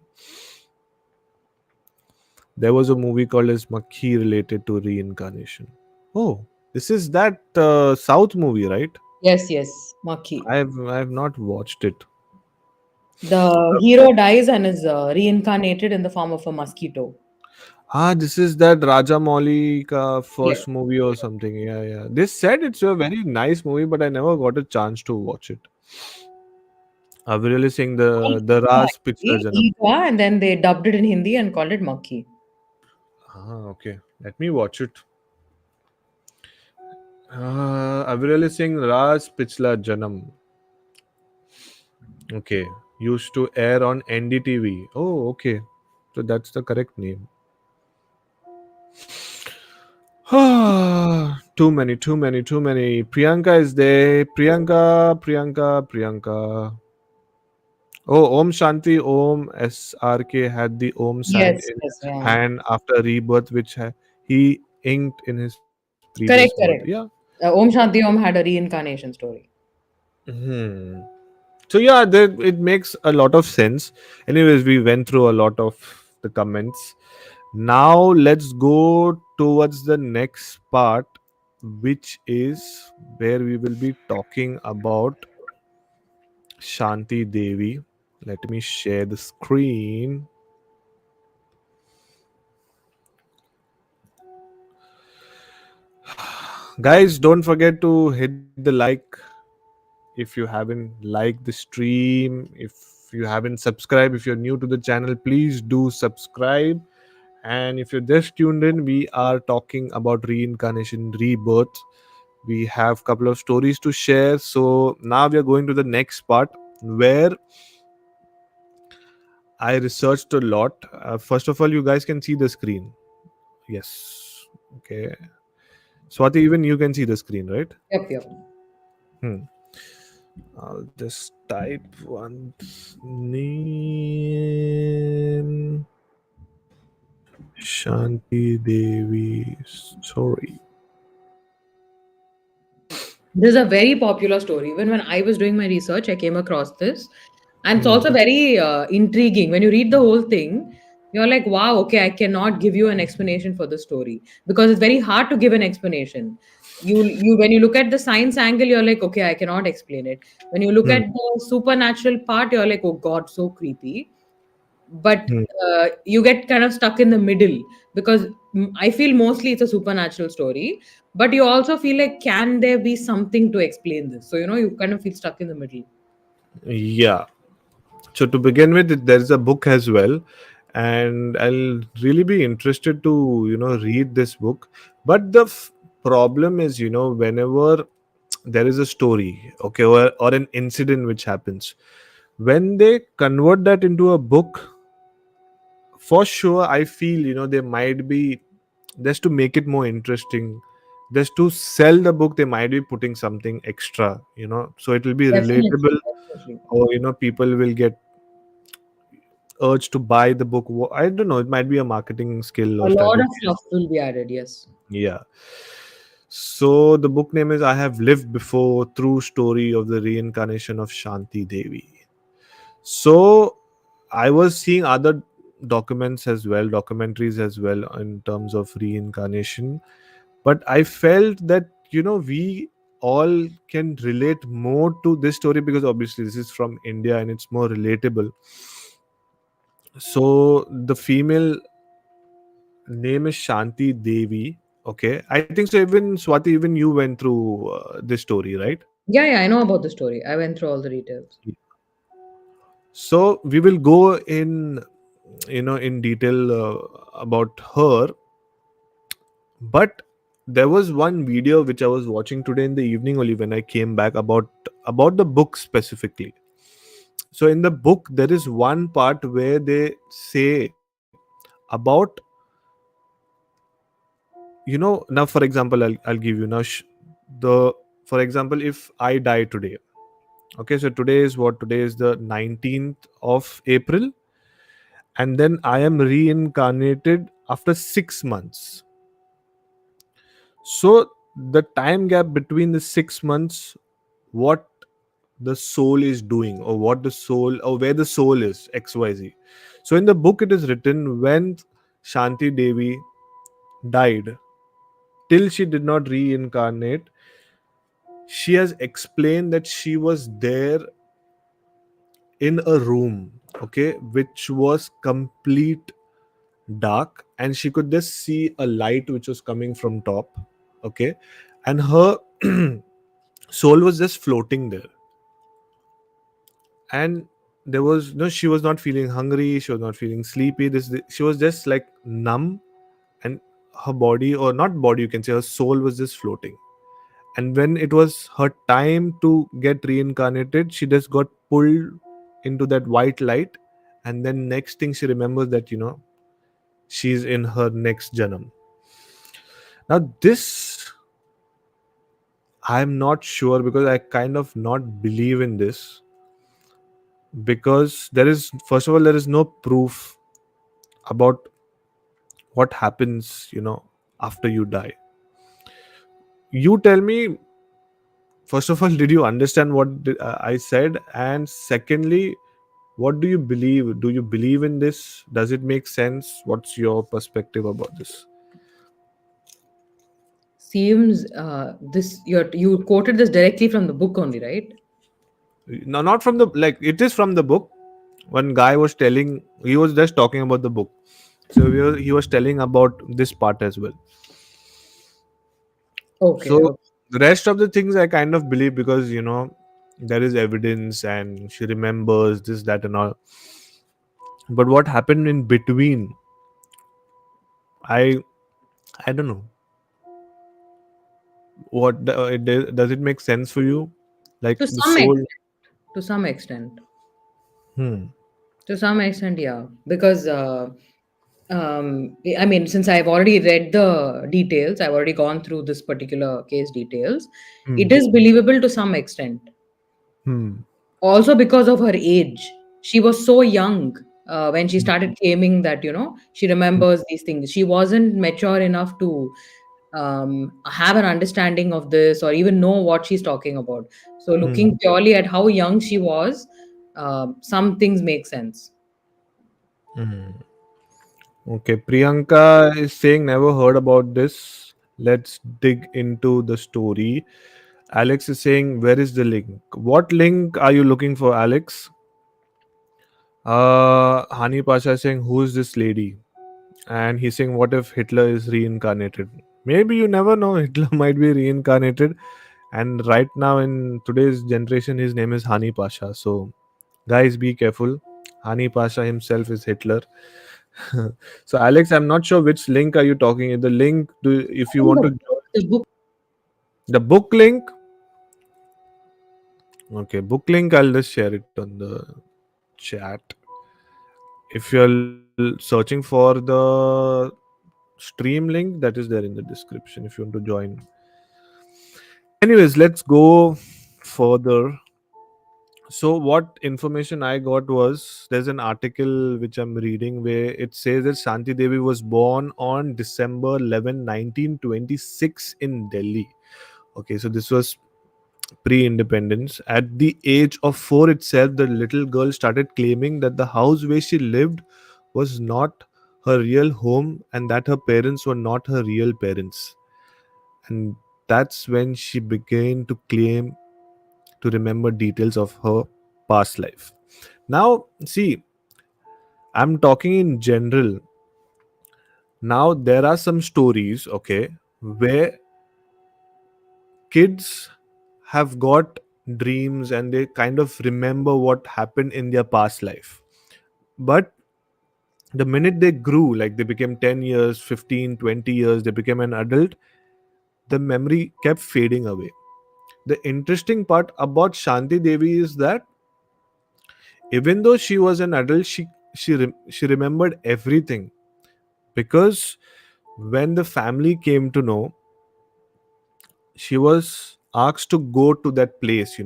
There was a movie called as Makhi related to reincarnation. Oh, this is that South movie, right?
Yes, yes, Maki.
I've not watched it.
The hero dies and is reincarnated in the form of a mosquito.
Ah, this is that Raja Moli ka
Yes.
first movie or something. Yeah, yeah. They said it's a very nice movie, but I never got a chance to watch it. I've really seen the Ras Pichla Janam.
And then they dubbed it in Hindi and called it Maki.
Ah, okay. Let me watch it. I've really seen Ras Pichla Janam. Okay. Used to air on NDTV. Oh, okay. So that's the correct name. Too many, too many, too many. Priyanka is there. Priyanka, Priyanka, Priyanka. Oh, Om Shanti Om SRK had the Om sign
Yes,
in
yes,
his
yeah.
hand after rebirth, which he inked in his previous birth.
Correct,
Yeah.
correct. Om Shanti Om had a reincarnation story.
Hmm. So yeah, it makes a lot of sense. Anyways, we went through a lot of the comments. Now let's go towards the next part, which is where we will be talking about Shanti Devi. Let me share the screen. Guys, don't forget to hit the like if you haven't liked the stream. If you haven't subscribed, if you're new to the channel, please do subscribe. And if you're just tuned in, we are talking about reincarnation, rebirth. We have a couple of stories to share. So now we are going to the next part where I researched a lot. First of all, you guys can see the screen. Yes. Okay. Swati, even you can see the screen, right?
Yep, yep.
Hmm. I'll just type one name. Shanti Devi story.
This is a very popular story. Even when I was doing my research, I came across this. And it's
Hmm.
also very intriguing. When you read the whole thing, you're like, wow, okay, I cannot give you an explanation for the story because it's very hard to give an explanation. You when you look at the science angle, you're like, okay, I cannot explain it. When you look
Hmm.
at the supernatural part, you're like, oh God, so creepy. But
Hmm.
you get kind of stuck in the middle because I feel mostly it's a supernatural story, but you also feel like can there be something to explain this? So you kind of feel stuck in the middle.
Yeah. So to begin with, there is a book as well, and I'll really be interested to read this book. But the problem is, whenever there is a story, okay, or an incident which happens, when they convert that into a book, for sure I feel there might be, just to make it more interesting, just to sell the book, they might be putting something extra, so it will be
Definitely,
relatable,
definitely.
or people will get urge to buy the book. I don't know, it might be a marketing skill
A
or
lot of
strategy.
stuff will be added, yes.
Yeah. So the book name is I Have Lived Before, True Story of the Reincarnation of Shanti Devi. So I was seeing other documents as well, documentaries as well, in terms of reincarnation. But I felt that, we all can relate more to this story because obviously this is from India and it's more relatable. So the female name is Shanti Devi. Okay. I think so. Even Swati, even you went through this story, right?
Yeah, yeah, I know about the story. I went through all the details.
So we will go in, in detail about her. But there was one video which I was watching today in the evening only when I came back about the book specifically. So in the book there is one part where they say about, now for example, I'll give you now the for example, if I die today, okay, so today is what, today is the 19th of April, and then I am reincarnated after 6 months. So the time gap between the 6 months, what the soul is doing, or what the soul, or where the soul is, xyz. So in the book it is written, when Shanti Devi died, till she did not reincarnate, she has explained that she was there in a room, okay, which was complete dark, and she could just see a light which was coming from top, okay, and her soul was just floating there. And there was no, she was not feeling hungry, she was not feeling sleepy, she was just like numb, and her body, or not body, you can say her soul, was just floating. And when it was her time to get reincarnated, she just got pulled into that white light. And then next thing she remembers that, she's in her next janam. Now this, I'm not sure, because I kind of not believe in this, because there is, first of all, there is no proof about what happens, after you die. You tell me, first of all, did you understand what I said? And secondly, what do you believe? Do you believe in this? Does it make sense? What's your perspective about this?
Seems this you quoted this directly from the book only, right?
No, not from the, like, it is from the book. One guy was telling, he was just talking about the book. So he was telling about this part as well.
Okay,
So
okay.
the rest of the things I kind of believe, because there is evidence and she remembers this, that, and all. But what happened in between, I I don't know. Does it make sense for you? Like
To
the
some
soul.
extent, to some extent,
Hmm.
to some extent, yeah. Because I mean, since I've already read the details, I've already gone through this particular case details. It
Hmm.
is believable to some extent.
Hmm.
Also because of her age, she was so young when she started claiming that she
Hmm.
remembers these things. She wasn't mature enough to have an understanding of this or even know what she's talking about. So
Hmm.
looking purely at how young she was, some things make sense.
Hmm. Okay, Priyanka is saying never heard about this. Let's dig into the story. Alex is saying, where is the link? What link are you looking for, Alex? Hani Pasha is saying, who is this lady? And he's saying, what if Hitler is reincarnated? Maybe, you never know. Hitler might be reincarnated. And right now, in today's generation, his name is Hani Pasha. So, guys, be careful. Hani Pasha himself is Hitler. So, Alex, I'm not sure which link are you talking. The link, if you want to join
The book.
the book link. Okay, book link, I'll just share it on the chat. If you're searching for the stream link, that is there in the description if you want to join. Anyways, let's go further. So what information I got was, there's an article which I'm reading where it says that Shanti Devi was born on December 11, 1926 in Delhi. Okay, so this was pre-independence. At the age of 4 itself, the little girl started claiming that the house where she lived was not her real home, and that her parents were not her real parents. And that's when she began to claim to remember details of her past life. Now, see, I'm talking in general. Now, there are some stories, okay, where kids have got dreams and they kind of remember what happened in their past life. But the minute they grew, like they became 10 years, 15, 20 years, they became an adult, the memory kept fading away. The interesting part about Shanti Devi is that even though she was an adult, she remembered everything, because when the family came to know, she was asked to go to that place,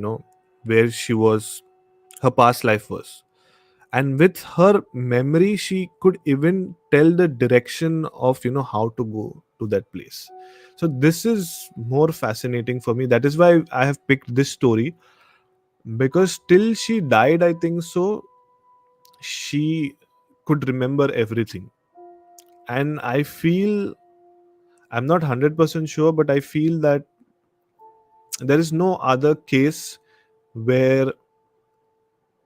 where she was, her past life was. And with her memory, she could even tell the direction of, how to go to that place. So this is more fascinating for me. That is why I have picked this story, because till she died, I think so, she could remember everything. And I feel, I'm not 100% sure, but I feel that there is no other case where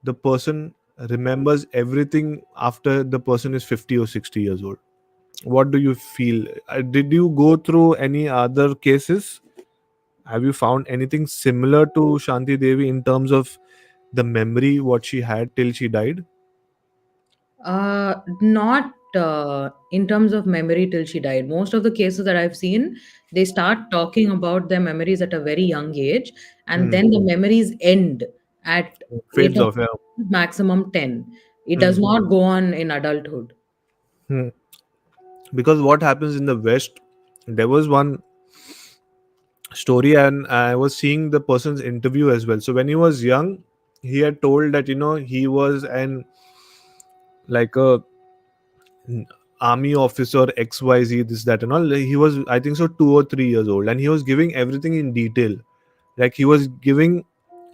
the person remembers everything after the person is 50 or 60 years old. What do you feel? Did you go through any other cases? Have you found anything similar to Shanti Devi in terms of the memory what she had till she died?
Not in terms of memory till she died. Most of the cases that I've seen, they start talking about their memories at a very young age, and
Hmm.
then the memories end at eight
Fades
or
off, yeah.
maximum 10. It does
Hmm.
not go on in adulthood.
Hmm. Because what happens in the West, there was one story, and I was seeing the person's interview as well. So when he was young, he had told that he was an like a army officer XYZ, this that and all. He was, I think so, 2 or 3 years old, and he was giving everything in detail. Like he was giving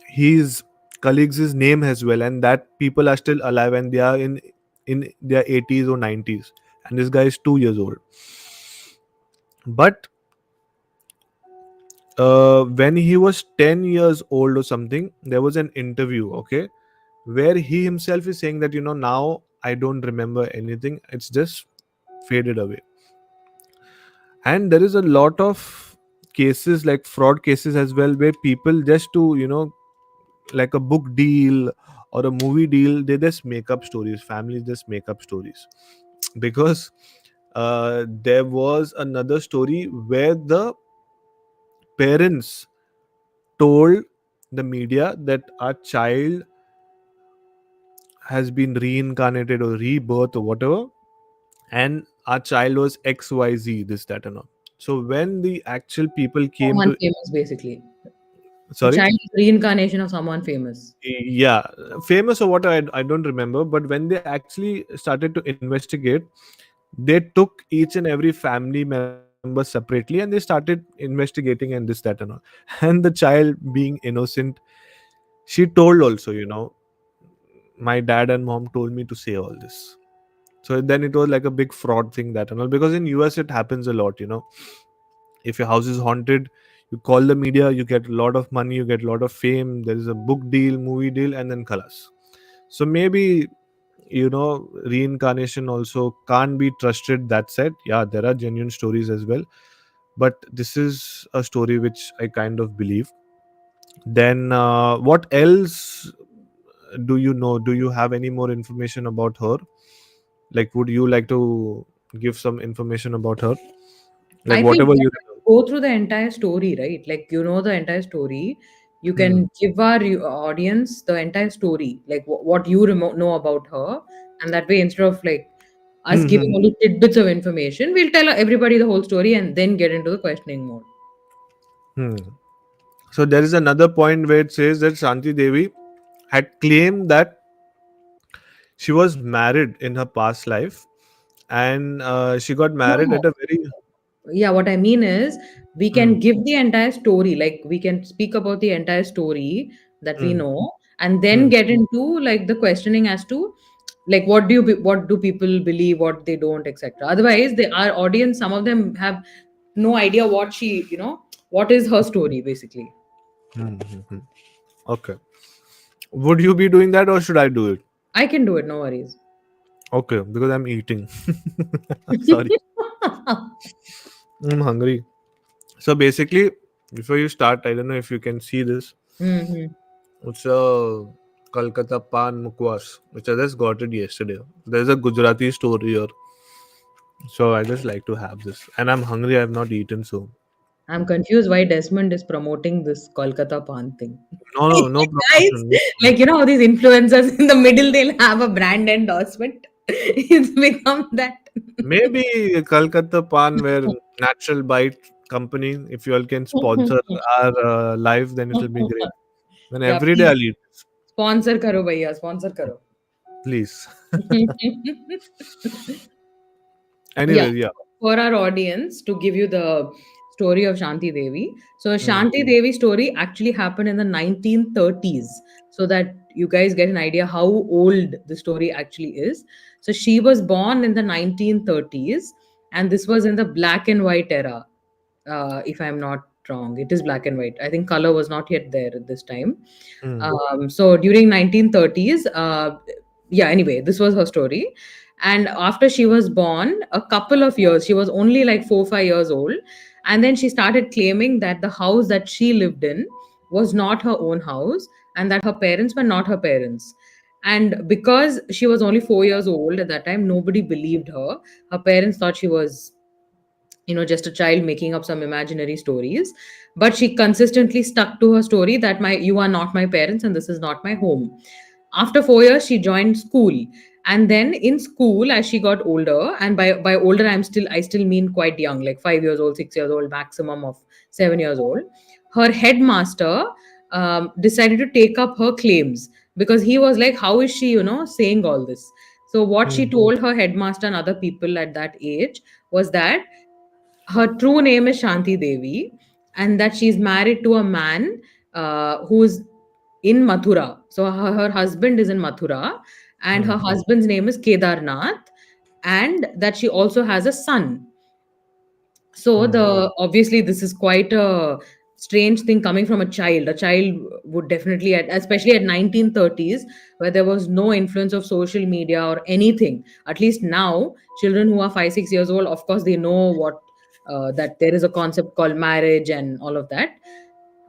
his colleagues' name as well, and that people are still alive and they are in their 80s or 90s, and this guy is 2 years old. But when he was 10 years old or something, there was an interview, okay, where he himself is saying that now I don't remember anything, it's just faded away. And there is a lot of cases like fraud cases as well, where people just to like a book deal or a movie deal, they just make up stories, families just make up stories. Because there was another story where the parents told the media that our child has been reincarnated or rebirth or whatever, and our child was XYZ, this, that, and all. So when the actual people came
Someone
to,
famous, basically. The
sorry,
child is reincarnation of someone famous.
yeah, famous or what, I don't remember, but when they actually started to investigate, they took each and every family member separately and they started investigating and this, that, and all. And the child, being innocent, she told also, my dad and mom told me to say all this. So then it was like a big fraud thing, that and all, because in US it happens a lot. If your house is haunted, you call the media, you get a lot of money, you get a lot of fame, there is a book deal, movie deal, and then khalas. So maybe reincarnation also can't be trusted. That said, yeah, there are genuine stories as well, but this is a story which I kind of believe. Then what else do you know? Do you have any more information about her? Like, would you like to give some information about her, like
I feel
whatever you
better to go through the entire story, right? Like, you know, the entire story. You
remember?
can give our audience the entire story, like what you know about her. And that way, instead of like us
Hmm.
giving
Hmm.
only tidbits of information, we'll tell everybody the whole story and then get into the questioning mode.
Hmm. So there is another point where it says that Shanti Devi had claimed that she was married in her past life, and she got
No,
married
no.
at a very.
Yeah, what I mean is we
Hmm.
can give the entire story, like we can speak about the entire story that we
Hmm.
know, and then
Hmm.
get into like the questioning as to like what do people believe, what they don't, etc. Otherwise, they our audience, some of them have no idea what she, what is her story basically.
Hmm. Hmm. Hmm. Okay. Would you be doing that or should I do it?
I can do it, no worries.
Okay, because I'm eating. Sorry, I'm hungry. So basically, before you start, I don't know if you can see this.
Hmm.
It's a Kolkata pan mukwas, which I just got it yesterday. There's a Gujarati store here, so I just like to have this. And I'm hungry. I have not eaten, so
I'm confused why Desmond is promoting this Kolkata Pan thing.
no, no
Guys,
promotion. No
like
promotion.
how these influencers in the middle they'll have a brand endorsement. It's become that.
Maybe Kolkata pan, where Natural Bite Company, if you all can sponsor our live, then it will be great. Then
Yeah,
every day
please
I'll eat this,
sponsor karo bhaiya, sponsor karo.
please.
Yeah,
Anyway, yeah.
for our audience, to give you the story of Shanti Devi. So
Hmm.
Shanti Devi story actually happened in the 1930s. So that you guys get an idea how old the story actually is. So she was born in the 1930s, and this was in the black and white era. If I'm not wrong, it is black and white. I think color was not yet there at this time.
Hmm.
So during 1930s, yeah. Anyway, this was her story. And after she was born, a couple of years, she was only like 4 5 years old, and then she started claiming that the house that she lived in was not her own house, and that her parents were not her parents. And because she was only 4 years old at that time, nobody believed her. Her parents thought she was, just a child making up some imaginary stories. But she consistently stuck to her story that my you are not my parents and this is not my home. After 4 years, she joined school. And then in school, as she got older, and by older, I still mean quite young, like 5 years old, 6 years old, maximum of 7 years old. Her headmaster decided to take up her claims, because he was like, how is she, saying all this? So what she
Hmm.
told her headmaster and other people at that age was that her true name is Shanti Devi, and that she's married to a man who's in Mathura. So her husband is in Mathura, and
Hmm.
her husband's name is Kedarnath, and that she also has a son. So
Hmm.
the obviously this is quite a strange thing coming from a child. A child would definitely, especially at 1930s, where there was no influence of social media or anything. At least now, children who are 5 6 years old, of course, they know what that there is a concept called marriage and all of that,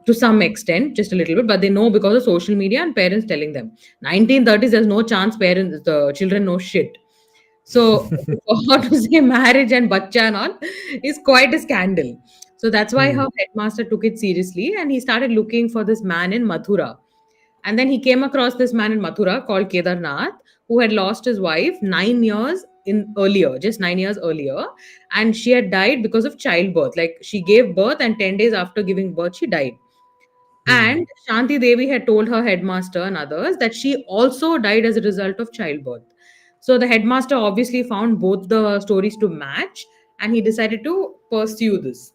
to some extent, just a little bit, but they know because of social media and parents telling them. 1930s, there's no chance parents, the children know shit. So for her to say marriage and bacha and all is quite a scandal. So that's why
Hmm.
her headmaster took it seriously, and he started looking for this man in Mathura. And then he came across this man in Mathura called Kedarnath, who had lost his wife 9 years in earlier, just 9 years earlier, and she had died because of childbirth. Like she gave birth, and 10 days after giving birth, she died.
Hmm.
And Shanti Devi had told her headmaster and others that she also died as a result of childbirth. So the headmaster obviously found both the stories to match, and he decided to pursue this.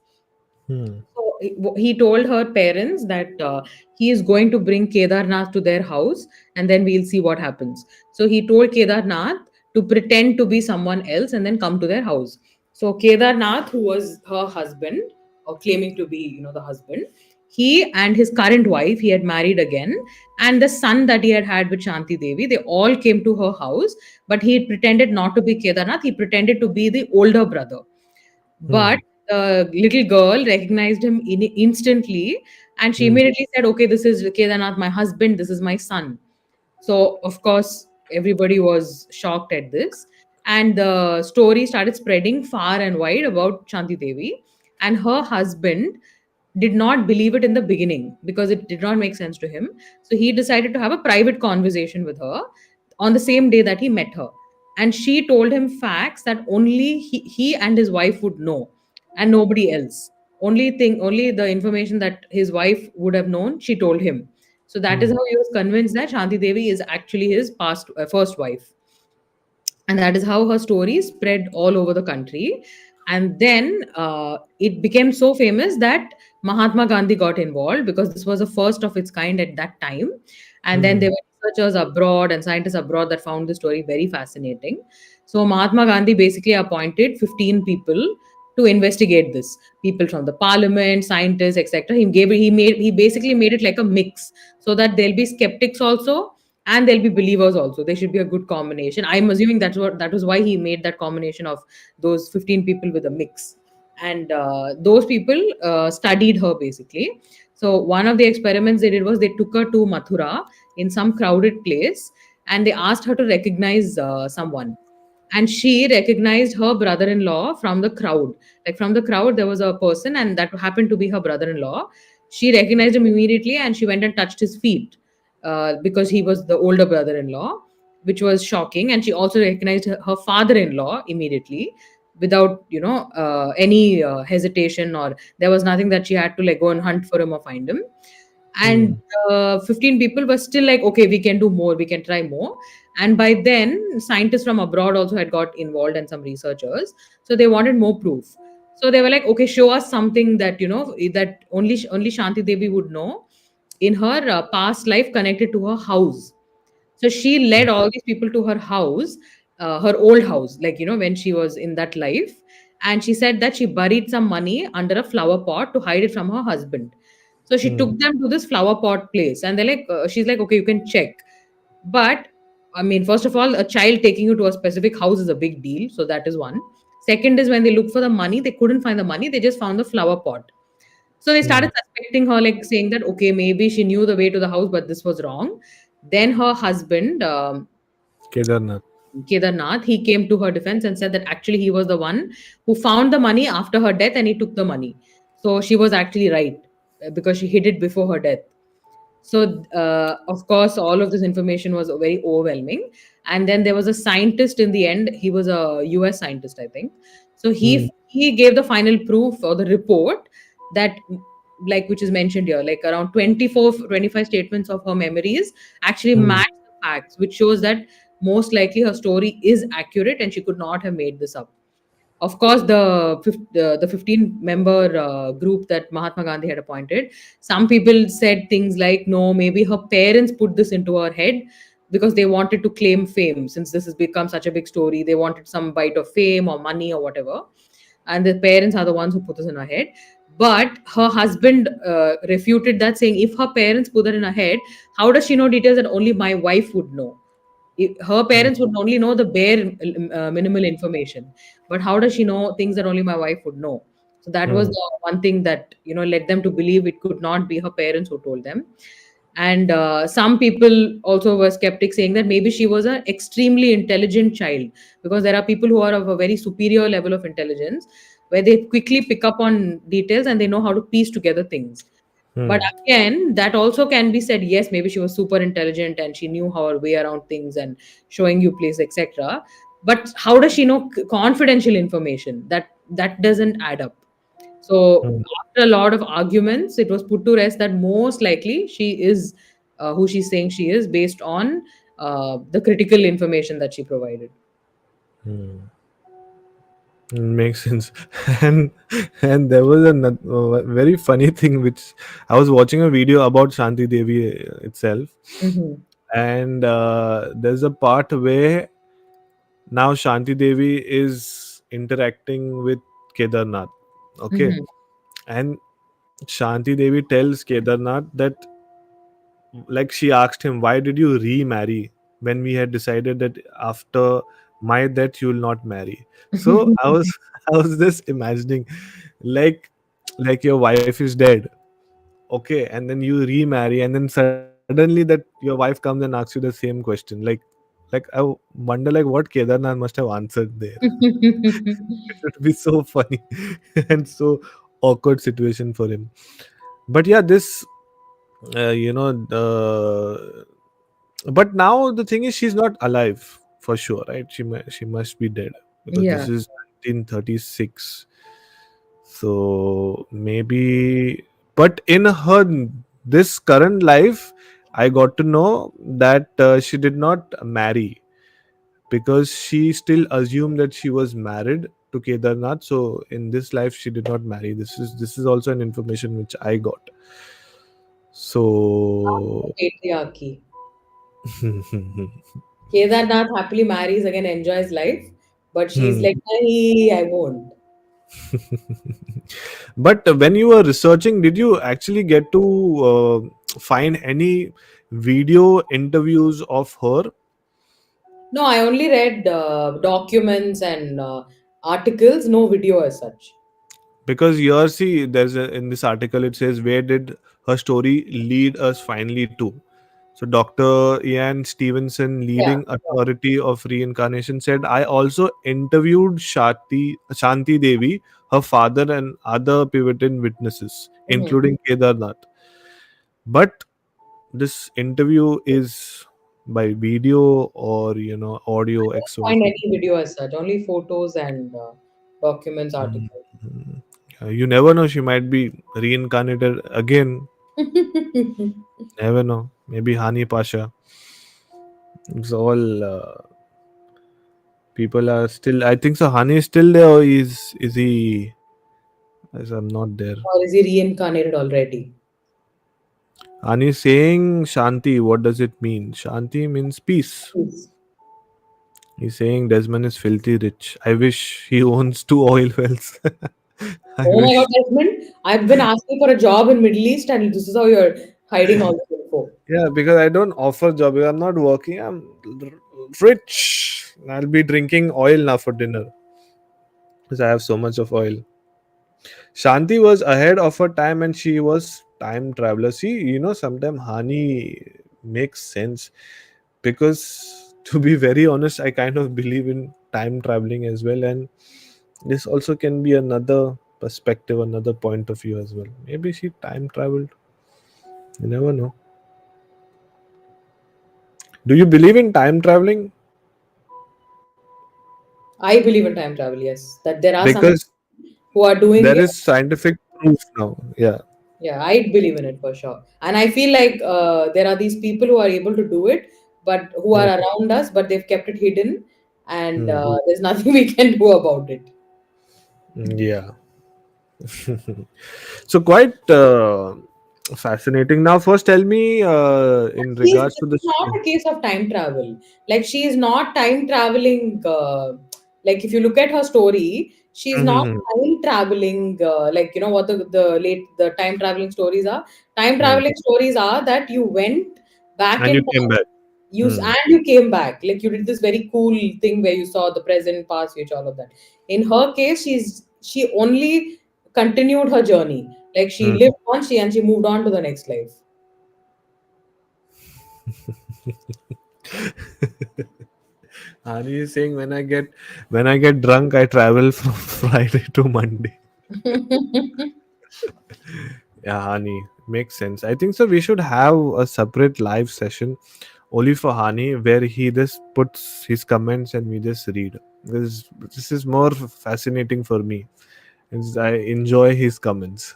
Hmm.
So he told her parents that he is going to bring Kedarnath to their house, and then we'll see what happens. So he told Kedarnath to pretend to be someone else and then come to their house. So Kedarnath, who was her husband, or claiming to be, the husband, he and his current wife, he had married again, and the son that he had had with Shanti Devi, they all came to her house, but he pretended not to be Kedarnath. He pretended to be the older brother.
Hmm.
But the little girl recognized him instantly, and she
Hmm.
immediately said, okay, this is Kedarnath, my husband, this is my son. So, of course, everybody was shocked at this. And the story started spreading far and wide about Shanti Devi. And her husband did not believe it in the beginning because it did not make sense to him. So he decided to have a private conversation with her on the same day that he met her. And she told him facts that only he and his wife would know, and nobody else. Only the information that his wife would have known, she told him. So that is
Hmm.
how he was convinced that Shanti Devi is actually his first wife. And that is how her story spread all over the country. And then it became so famous that Mahatma Gandhi got involved, because this was the first of its kind at that time. And then
Hmm.
there were researchers abroad and scientists abroad that found the story very fascinating. So Mahatma Gandhi basically appointed 15 people to investigate this, people from the parliament, scientists, etc. He basically made it like a mix, so that there'll be skeptics also and there'll be believers also. There should be a good combination. I'm assuming that was why he made that combination of those 15 people with a mix. And those people studied her basically. So one of the experiments they did was they took her to Mathura in some crowded place, and they asked her to recognize someone. And she recognized her brother-in-law from the crowd. Like from the crowd there was a person, and that happened to be her brother-in-law. She recognized him immediately, and she went and touched his feet, because he was the older brother-in-law, which was shocking. And she also recognized her father-in-law immediately, without any hesitation, or there was nothing that she had to like go and hunt for him or find him. And
Hmm.
15 people were still like, okay, we can do more, we can try more. And by then scientists from abroad also had got involved, and some researchers, so they wanted more proof. So they were like, okay, show us something that that only Shanti Devi would know in her past life connected to her house. So she led all these people to her house, her old house, like when she was in that life. And she said that she buried some money under a flower pot to hide it from her husband. So she
Hmm.
took them to this flower pot place, and they're like, she's like, okay, you can check. But I mean, first of all, a child taking you to a specific house is a big deal. So that is one. Second is when they looked for the money, they couldn't find the money. They just found the flower pot. So they
Hmm.
started suspecting her, like saying that, okay, maybe she knew the way to the house, but this was wrong. Then her husband,
Kedarnath.
Kedarnath, he came to her defense and said that actually he was the one who found the money after her death and he took the money. So she was actually right because she hid it before her death. So, of course, all of this information was very overwhelming. And then there was a scientist in the end. He was a US scientist, I think. So
Hmm.
he gave the final proof or the report that, like which is mentioned here, like around 25 statements of her memories actually
Hmm.
match the facts, which shows that most likely her story is accurate and she could not have made this up. Of course, the 15-member group that Mahatma Gandhi had appointed, some people said things like, no, maybe her parents put this into her head because they wanted to claim fame. Since this has become such a big story, they wanted some bite of fame or money or whatever. And the parents are the ones who put this in her head. But her husband refuted that, saying, if her parents put that in her head, how does she know details that only my wife would know? Her parents would only know the bare minimal information, but how does she know things that only my wife would know? So that was
Hmm.
the one thing that led them to believe it could not be her parents who told them. And some people also were skeptics, saying that maybe she was an extremely intelligent child, because there are people who are of a very superior level of intelligence where they quickly pick up on details and they know how to piece together things. But
Hmm.
again, that also can be said, yes, maybe she was super intelligent and she knew her way around things and showing you place, etc. But how does she know confidential information? That doesn't add up. So
Hmm.
after a lot of arguments, it was put to rest that most likely she is who she's saying she is, based on the critical information that she provided.
Hmm. Makes sense. and and there was a very funny thing which I was watching a video about Shanti Devi itself,
Hmm.
and there's a part where now Shanti Devi is interacting with Kedarnath. Okay,
Hmm.
and Shanti Devi tells Kedarnath that, like, she asked him, why did you remarry when we had decided that after my death you will not marry? So I was I was just imagining, like like your wife is dead, okay, and then you remarry, and then suddenly that your wife comes and asks you the same question, like I wonder like what Kedarnath must have answered there. It would be so funny and so awkward situation for him. But yeah, this but now the thing is she's not alive for sure, right? She must be dead because
Yeah.
this is 1936. So maybe, but in her this current life, I got to know that she did not marry because she still assumed that she was married to Kedarnath. So in this life, she did not marry. This is also an information which I got. So
Patriarchy. Kedarnath happily marries again, enjoys life, but she's
Hmm.
like, "Nahi, I won't."
But when you were researching, did you actually get to find any video interviews of her?
No, I only read documents and articles, no video as such.
Because here, see, in this article it says, where did her story lead us finally to? So Dr. Ian Stevenson,
Yeah,
leading authority of reincarnation, said, I also interviewed Shanti Devi, her father, and other pivotal witnesses,
sure.
including Kedarnath. But this interview is by video or audio
Find
XYZ.
any video as such, only photos and documents, articles.
Mhm. You never know, she might be reincarnated again. Never know. Maybe Hani Pasha. It's all people are still. I think so. Hani is still there, or is he? as I'm not there.
Or is he reincarnated already?
And he's saying Shanti. What does it mean? Shanti means peace.
Yes.
He's saying Desmond is filthy rich. I wish he owns two oil wells. I
Oh my God,
wish.
Desmond, I've been asking for a job in Middle East, and this is how you're hiding all this info.
Yeah, because I don't offer job. I'm not working. I'm rich. I'll be drinking oil now for dinner because I have so much of oil. Shanti was ahead of her time and she was time traveler. See, sometimes Hani makes sense because to be very honest, I kind of believe in time traveling as well, and this also can be another perspective, another point of view as well. Maybe she time traveled. You never know. Do you believe in time traveling?
I believe in time travel, yes. That there are some
Because
who are doing
there
it.
is scientific proof now. Yeah.
Yeah, I believe in it for sure. And I feel like there are these people who are able to do it, but who are
Mm,
around us, but they've kept it hidden, and
mm,
there's nothing we can do about it.
yeah. So quite fascinating. Now, first, tell me in regards to
It's
this.
not a case of time travel. Like she is not time traveling. Like if you look at her story, she's not
Mhm.
time traveling. Like you know what the time traveling stories are. Time
Mm.
traveling stories are that you went back
And
in
you came
time.
back. Mm.
And you came back. Like you did this very cool thing where you saw the present, past, future, all of that. In her case, she only continued her journey. Like she
Mm.
lived on, she moved on to the next life.
Ani is saying when I get drunk, I travel from Friday to Monday. Yeah, Hani makes sense. I think so. We should have a separate live session only for Hani where he just puts his comments and we just read. This is more fascinating for me. I enjoy his comments.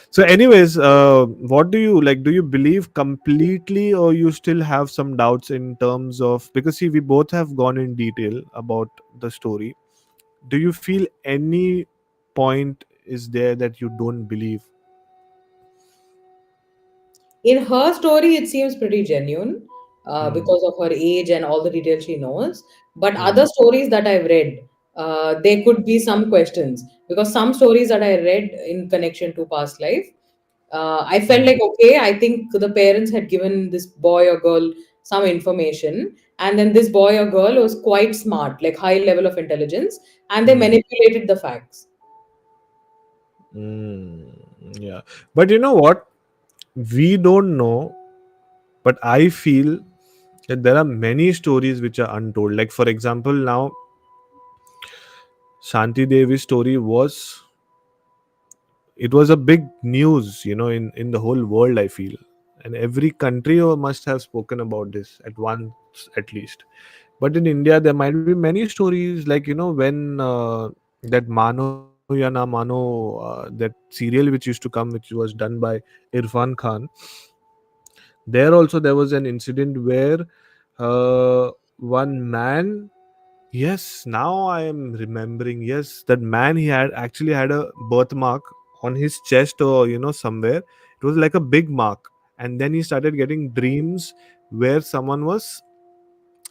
So, anyways, what do you like? Do you believe completely, or you still have some doubts in terms of, because see, we both have gone in detail about the story. Do you feel any point is there that you don't believe?
In her story, it seems pretty genuine
Hmm.
because of her age and all the details she knows. But
Hmm.
other stories that I've read, there could be some questions because some stories that I read in connection to past life, I felt
Hmm.
like, okay, I think the parents had given this boy or girl some information, and then this boy or girl was quite smart, like high level of intelligence, and they
Hmm.
manipulated the facts.
Hmm. Yeah, but you know what? We don't know, but I feel that there are many stories which are untold. Like for example, now Shanti Devi's story was, it was a big news, in the whole world, I feel, and every country must have spoken about this at once at least. But in India there might be many stories, like when that Mano Ya Na Mano, that serial which used to come, which was done by Irfan Khan. There also there was an incident where one man. Yes, now I am remembering. Yes, that man, he had actually had a birthmark on his chest, or somewhere. It was like a big mark, and then he started getting dreams where someone was,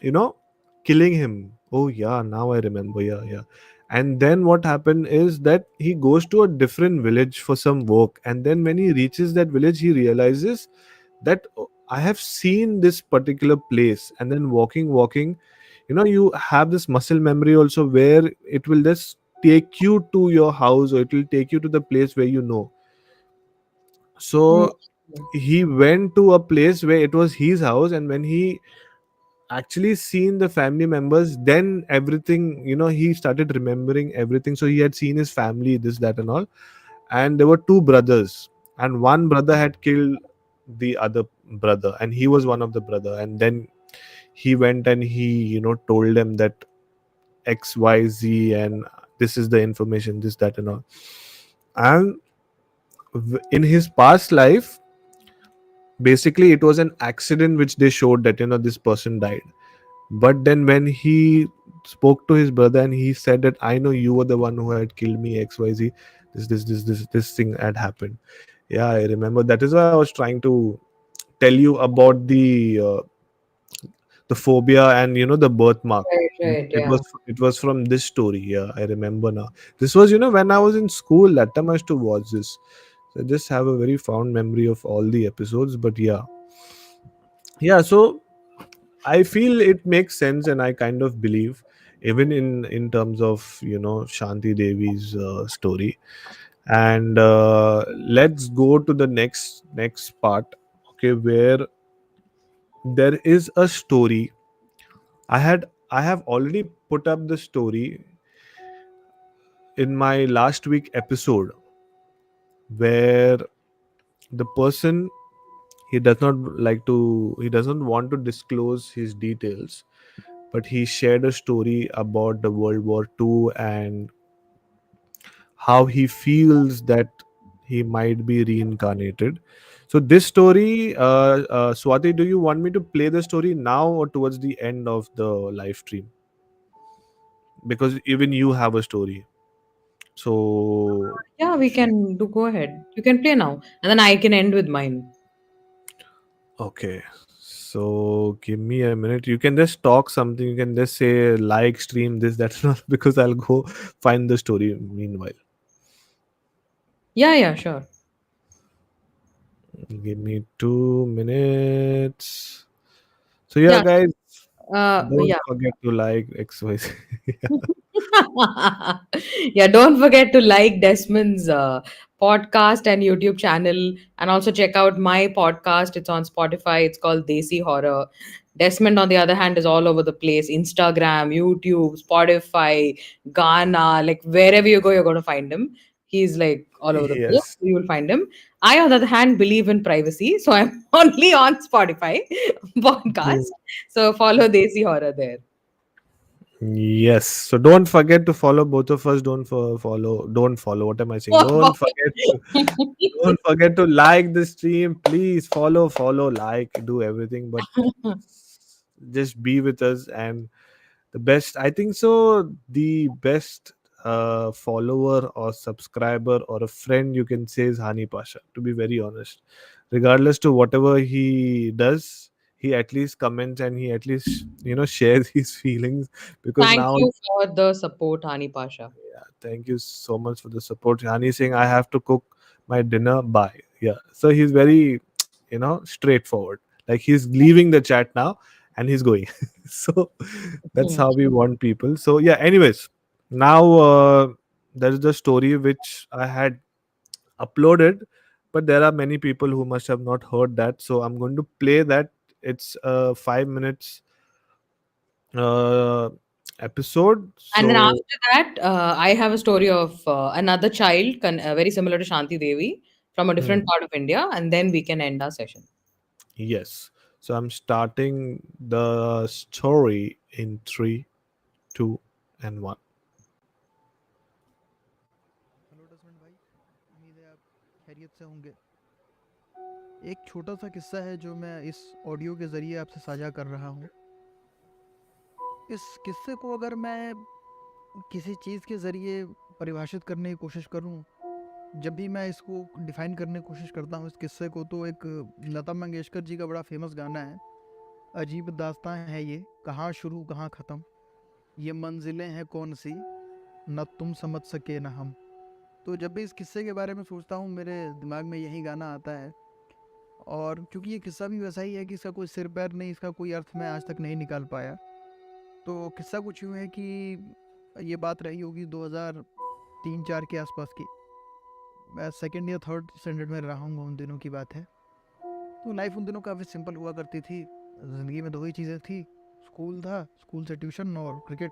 you know, killing him. Oh yeah, now I remember. Yeah, yeah. And then what happened is that he goes to a different village for some work, and then when he reaches that village, he realizes that, "Oh, I have seen this particular place." And then walking, you have this muscle memory also where it will just take you to your house, or it will take you to the place where
Hmm.
so he went to a place where it was his house, and when he actually seen the family members, then everything, he started remembering everything. So he had seen his family, this, that, and all. And there were two brothers, and one brother had killed the other brother, and he was one of the brother. And then he went and he, told them that XYZ, and this is the information, this, that, and all. And in his past life, basically it was an accident which they showed that, this person died. But then when he spoke to his brother and he said that, I know you were the one who had killed me, XYZ, this thing had happened. Yeah, I remember. That is why I was trying to tell you about the phobia and the birthmark.
Right, right,
It
yeah.
was it was from this story. Yeah, I remember now. This was when I was in school. That time I used to watch this. So I just have a very fond memory of all the episodes. But yeah, yeah. So I feel it makes sense, and I kind of believe, even in terms of Shanti Devi's story. And let's go to the next part. Okay, where there is a story. I have already put up the story in my last week episode, where the person, he doesn't want to disclose his details, but he shared a story about the World War II and how he feels that he might be reincarnated. So this story, Swati, do you want me to play the story now or towards the end of the live stream? Because even you have a story. So
Yeah, we can do. Go ahead. You can play now, and then I can end with mine.
okay. So give me a minute. You can just talk something. You can just say like, stream this, that's not because I'll go find the story meanwhile.
Yeah, yeah, sure.
Give me 2 minutes. So yeah,
Yeah,
guys, don't
yeah.
forget to like XYZ.
Yeah, don't forget to like Desmond's podcast and YouTube channel, and also check out my podcast. It's on Spotify. It's called Desi Horror. Desmond, on the other hand, is all over the place: Instagram, YouTube, Spotify, Ghana. Like wherever you go, you're going to find him. He's like all over the place.
Yes.
You will find him. I, on the other hand, believe in privacy, so I'm only on Spotify podcast.
Do-
So follow Desi Horror there.
Yes. So don't forget to follow both of us. Follow. Don't follow. What am I saying? Don't forget to like the stream. Please follow, like, do everything. But just be with us. And the best, I think so, the best follower or subscriber or a friend you can say is Hani Pasha, to be very honest. Regardless to whatever he does, he at least comments and he at least shares his feelings. Because
Thank
now,
you for the support, Hani Pasha.
yeah, thank you so much for the support. Hani is saying I have to cook my dinner. Bye. Yeah. So he's very, straightforward. Like he's leaving the chat now and he's going. So that's
Hmm.
how we want people. So yeah. Anyways, now there is the story which I had uploaded, but there are many people who must have not heard that. So I'm going to play that. It's a 5 minutes uh, episode.
And then
So
after that, I have a story of another child, very similar to Shanti Devi, from a
hmm,
different part of India, and then we can end our session.
yes. So I'm starting the story in three, two, and one.
Hello डसमन भाई, उम्मीद है आप खैरियत से होंगे। एक छोटा सा किस्सा है जो मैं इस ऑडियो के ज़रिए आपसे साझा कर रहा हूँ। इस किस्से को अगर मैं किसी चीज़ के ज़रिए परिभाषित करने की कोशिश करूँ, जब भी मैं इसको डिफ़ाइन करने की कोशिश करता हूँ इस किस्से को, तो एक लता मंगेशकर जी का बड़ा फ़ेमस गाना है, अजीब दास्तां है ये, कहाँ शुरू कहाँ ख़त्म, ये मंजिलें हैं कौन सी, न तुम समझ सके न हम। तो जब भी इस किस्से के बारे में सोचता हूँ मेरे दिमाग में यही गाना आता है। और क्योंकि ये किस्सा भी वैसा ही है कि इसका कोई सिर पैर नहीं, इसका कोई अर्थ मैं आज तक नहीं निकाल पाया। तो किस्सा कुछ यूँ है कि ये बात रही होगी 2003-4 के आसपास की। मैं सेकंड या थर्ड स्टैंडर्ड में रहा हूँ, उन दिनों की बात है। तो लाइफ उन दिनों काफ़ी सिंपल हुआ करती थी। ज़िंदगी में दो ही चीज़ें थी, स्कूल था, स्कूल से ट्यूशन और क्रिकेट।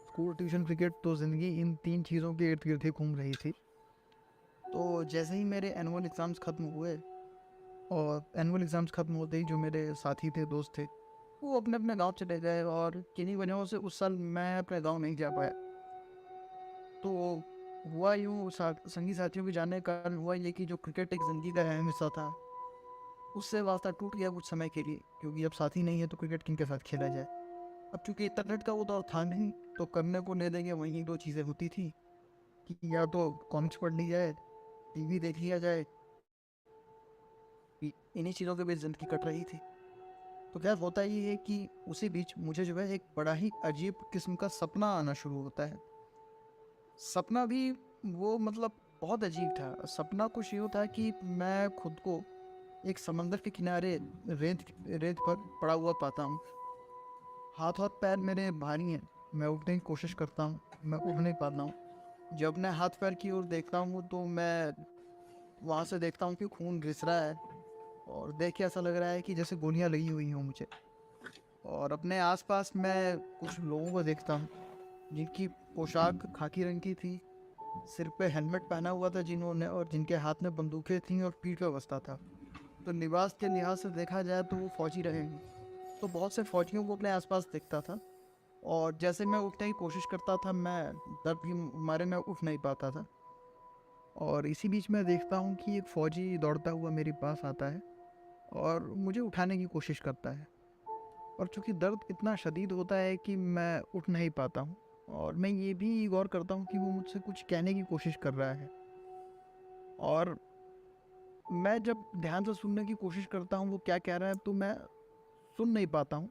स्कूल, ट्यूशन, क्रिकेट, तो ज़िंदगी इन तीन चीज़ों के इर्द गिर्द ही घूम रही थी। तो जैसे ही मेरे एनुअल एग्ज़ाम्स ख़त्म हुए और एनुअल एग्ज़ाम्स ख़त्म होते ही जो मेरे साथी थे, दोस्त थे, वो अपने अपने गांव चले गए और किन्हीं वजहों से उस साल मैं अपने गांव नहीं जा पाया। तो हुआ यूँ, संगी साथियों के जाने का कारण हुआ ये कि जो क्रिकेट एक ज़िंदगी का अहम हिस्सा था, उससे वास्ता टूट गया कुछ समय के लिए, क्योंकि अब साथी नहीं है तो क्रिकेट किन के साथ खेला जाए। अब चूँकि इंटरनेट का वो दौर था नहीं, तो करने को नहीं देंगे वहीं दो चीज़ें होती थी, कि या तो कॉमिक्स पढ़ ली जाए, टीवी देख लिया जाए, इन्हीं चीज़ों के बीच ज़िंदगी कट रही थी। तो क्या होता ये है कि उसी बीच मुझे जो है एक बड़ा ही अजीब किस्म का सपना आना शुरू होता है। सपना भी वो मतलब बहुत अजीब था। सपना कुछ यूँ था कि मैं खुद को एक समंदर के किनारे रेत रेत पर पड़ा हुआ पाता हूँ। हाथ और पैर मेरे भारी हैं, मैं उठने की कोशिश करता हूँ, मैं उठ नहीं पाता हूँ। जब मैं हाथ पैर की ओर देखता हूँ तो मैं वहाँ से देखता हूँ कि खून रिस रहा है, और देख के ऐसा लग रहा है कि जैसे गोलियाँ लगी हुई हों मुझे। और अपने आसपास मैं कुछ लोगों को देखता हूँ जिनकी पोशाक खाकी रंग की थी, सिर पे हेलमेट पहना हुआ था जिन्होंने, और जिनके हाथ में बंदूकें थीं और पीठ पे बस्ता था। तो लिबास के लिहाज से देखा जाए तो वो फौजी रहे हैं। तो बहुत से फौजियों को अपने आसपास दिखता था, और जैसे मैं उठने की कोशिश करता था, मैं दर्द के मारे में उठ नहीं पाता था। और इसी बीच मैं देखता हूँ कि एक फ़ौजी दौड़ता हुआ मेरे पास आता है और मुझे उठाने की कोशिश करता है। और चूँकि दर्द इतना शदीद होता है कि मैं उठ नहीं पाता हूँ, और मैं ये भी गौर करता हूँ कि वो मुझसे कुछ कहने की कोशिश कर रहा है। और मैं जब ध्यान से सुनने की कोशिश करता हूँ वो क्या कह रहा है, तो मैं सुन नहीं पाता हूँ।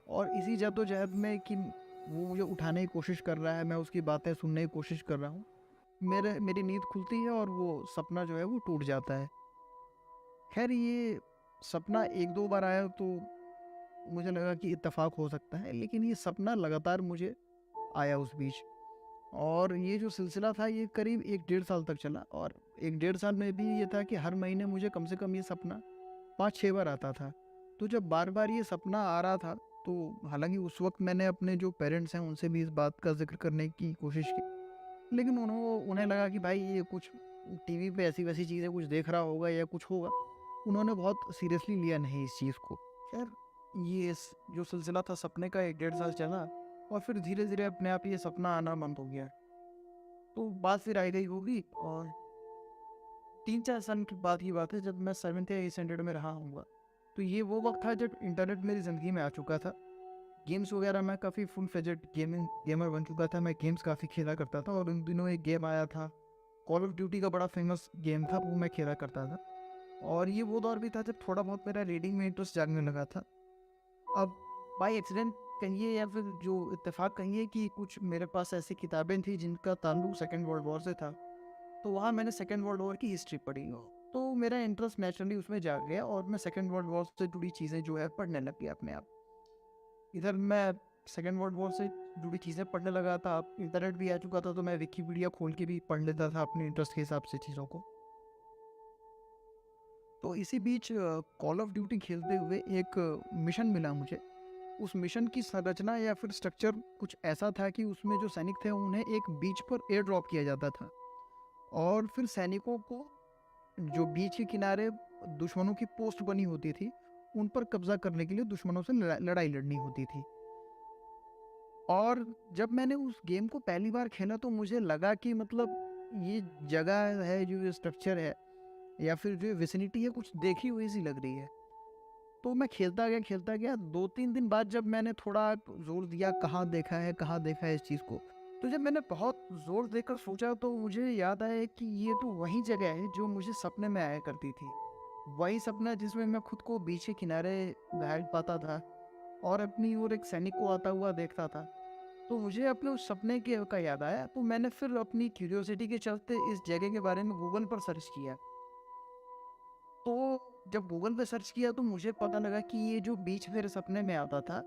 और इसी जद्दोजहद में कि वो मुझे उठाने की कोशिश कर रहा है, मैं उसकी बातें सुनने की कोशिश कर रहा हूँ, मेरी नींद खुलती है और वो सपना जो है वो टूट जाता है। खैर ये सपना 1-2 बार आया तो मुझे लगा कि इत्तेफाक हो सकता है, लेकिन ये सपना लगातार मुझे आया उस बीच। और ये जो सिलसिला था ये करीब 1 डेढ़ साल तक चला, और 1 डेढ़ साल में भी ये था कि हर महीने मुझे कम से कम ये सपना 5-6 बार आता था। तो जब बार-बार ये सपना आ रहा था, तो हालाँकि उस वक़्त मैंने अपने जो पेरेंट्स हैं उनसे भी इस बात का ज़िक्र करने की कोशिश की। लेकिन उन्हें लगा कि भाई ये कुछ टीवी पे ऐसी-वैसी चीज़ें कुछ देख रहा होगा या कुछ होगा। उन्होंने बहुत सीरियसली लिया नहीं इस चीज़ को। खैर ये जो सिलसिला था सपने का 1 डेढ़ साल चला, और फिर धीरे-धीरे अपने आप ये सपना आना बंद हो गया। तो बात फिर आई गई होगी, और 3-4 साल के बाद की बात है जब मैं 7th या 8th स्टैंडर्ड में रहा होऊँगा। तो ये वो वक़्त था जब इंटरनेट मेरी ज़िंदगी में आ चुका था। गेम्स वगैरह मैं काफ़ी फुल फ्लेजेड गेमर बन चुका था। मैं गेम्स काफ़ी खेला करता था, और उन दिनों एक गेम आया था, कॉल ऑफ ड्यूटी का बड़ा फेमस गेम था, वो मैं खेला करता था। और ये वो दौर भी था जब थोड़ा बहुत मेरा रीडिंग में इंटरेस्ट जागने लगा था। अब बाय एक्सीडेंट कहिए या फिर जो इत्तेफाक कहिए कि कुछ मेरे पास ऐसी किताबें थी जिनका ताल्लुक सेकेंड वर्ल्ड वॉर से था। तो वहाँ मैंने सेकेंड वर्ल्ड वॉर की हिस्ट्री पढ़ी, तो मेरा इंटरेस्ट नेचुरली उसमें जाग गया, और मैं सेकेंड वर्ल्ड वॉर से जुड़ी चीज़ें जो है पढ़ने लग गया अपने आप। इधर मैं सेकेंड वर्ल्ड वॉर से जुड़ी चीज़ें पढ़ने लगा था, अब इंटरनेट भी आ चुका था, तो मैं विकिपीडिया खोल के भी पढ़ लेता था अपने इंटरेस्ट के हिसाब से चीज़ों को। तो इसी बीच कॉल ऑफ ड्यूटी खेलते हुए एक मिशन मिला मुझे। उस मिशन की संरचना या फिर स्ट्रक्चर कुछ ऐसा था कि उसमें जो सैनिक थे उन्हें एक बीच पर एयर ड्रॉप किया जाता था, और फिर सैनिकों को जो बीच के किनारे दुश्मनों की पोस्ट बनी होती थी उन पर कब्जा करने के लिए दुश्मनों से लड़ाई लड़नी होती थी। और जब मैंने उस गेम को पहली बार खेला तो मुझे लगा कि मतलब ये जगह है, जो ये स्ट्रक्चर है या फिर जो विसिनिटी है, कुछ देखी हुई सी लग रही है। तो मैं खेलता गया 2-3 दिन बाद जब मैंने थोड़ा जोर दिया कहाँ देखा है इस चीज़ को, तो जब मैंने बहुत जोर देकर सोचा तो मुझे याद आया कि ये तो वही जगह है जो मुझे सपने में आया करती थी। वही सपना जिसमें मैं खुद को बीच के किनारे घायल पाता था और अपनी ओर एक सैनिक को आता हुआ देखता था। तो मुझे अपने उस सपने के का याद आया, तो मैंने फिर अपनी क्यूरियोसिटी के चलते इस जगह के बारे में गूगल पर सर्च किया। तो जब गूगल पे सर्च किया तो मुझे पता लगा कि ये जो बीच मेरे सपने में आता था,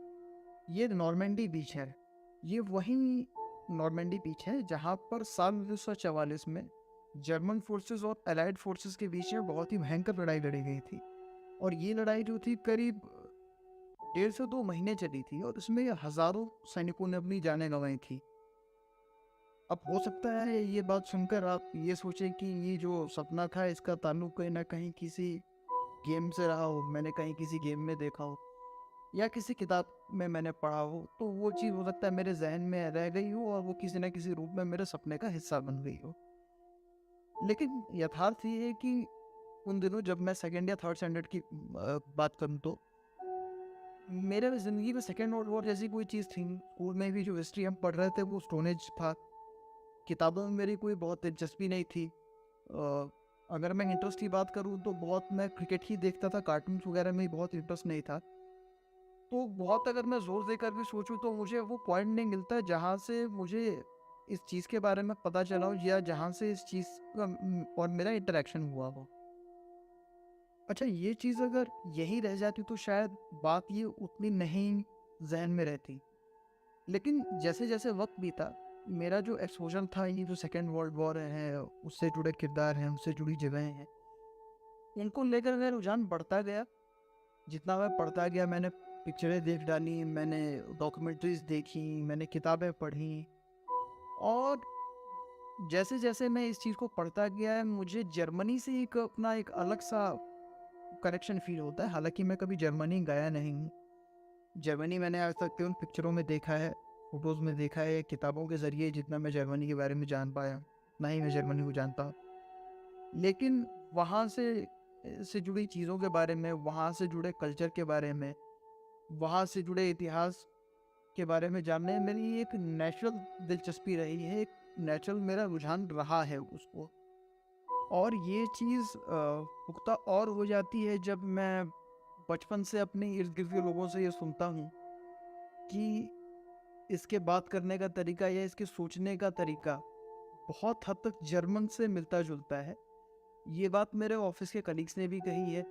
ये नॉर्मैंडी बीच है। ये वही नॉर्मैंडी बीच है जहाँ पर साल 1944 में जर्मन फोर्सेस और अलाइड फोर्सेस के बीच में बहुत ही भयंकर लड़ाई लड़ी गई थी। और ये लड़ाई जो थी करीब 1.5 से 2 महीने चली थी, और इसमें हज़ारों सैनिकों ने अपनी जानें गंवाई थी। अब हो सकता है ये बात सुनकर आप ये सोचें कि ये जो सपना था इसका ताल्लुक कहीं ना कहीं किसी गेम से रहा हो, मैंने कहीं किसी गेम में देखा हो या किसी किताब में मैंने पढ़ा हो, तो वो चीज़ हो सकता है मेरे जहन में रह गई हो और वो किसी न किसी रूप में मेरे सपने का हिस्सा बन गई हो। लेकिन यथार्थ ये है कि उन दिनों जब मैं सेकेंड या थर्ड स्टैंडर्ड की बात करूँ, तो मेरे ज़िंदगी में सेकेंड वर्ल्ड वॉर जैसी कोई चीज़ थी। स्कूल में भी जो हिस्ट्री हम पढ़ रहे थे वो स्टोन एज था, किताबों में मेरी कोई बहुत दिलचस्पी नहीं थी। अगर मैं इंटरेस्ट की बात करूँ तो बहुत मैं क्रिकेट ही देखता था, कार्टून्स वगैरह में बहुत इंटरेस्ट नहीं था। तो बहुत अगर मैं ज़ोर देकर भी सोचूं तो मुझे वो पॉइंट नहीं मिलता है जहाँ से मुझे इस चीज़ के बारे में पता चला हो, या जहाँ से इस चीज़ का और मेरा इंटरेक्शन हुआ हो। अच्छा, ये चीज़ अगर यही रह जाती तो शायद बात ये उतनी नहीं जहन में रहती। लेकिन जैसे जैसे वक्त बीता, मेरा जो एक्सपोजर था, ये जो सेकेंड वर्ल्ड वॉर है, उससे जुड़े किरदार हैं, उससे जुड़ी जगहें हैं, इनको लेकर मेरा रुझान बढ़ता गया। जितना मैं पढ़ता गया, मैंने पिक्चरें देख डाली, मैंने डॉक्यूमेंट्रीज देखी, मैंने किताबें पढ़ी, और जैसे जैसे मैं इस चीज़ को पढ़ता गया, मुझे जर्मनी से एक अपना एक अलग सा कनेक्शन फील होता है। हालांकि मैं कभी जर्मनी गया नहीं हूँ। जर्मनी मैंने आज तक केवल पिक्चरों में देखा है, फोटोज़ में देखा है, किताबों के ज़रिए जितना मैं जर्मनी के बारे में जान पाया, ना ही मैं जर्मनी को जानता। लेकिन वहाँ से जुड़ी चीज़ों के बारे में, वहाँ से जुड़े कल्चर के बारे में, वहाँ से जुड़े इतिहास के बारे में जानने में मेरी एक नेचुरल दिलचस्पी रही है, एक नेचुरल मेरा रुझान रहा है उसको। और ये चीज़ पुख्ता और हो जाती है जब मैं बचपन से अपने इर्द गिर्द के लोगों से ये सुनता हूँ कि इसके बात करने का तरीका या इसके सोचने का तरीका बहुत हद तक जर्मन से मिलता जुलता है। ये बात मेरे ऑफिस के कलीग्स ने भी कही है,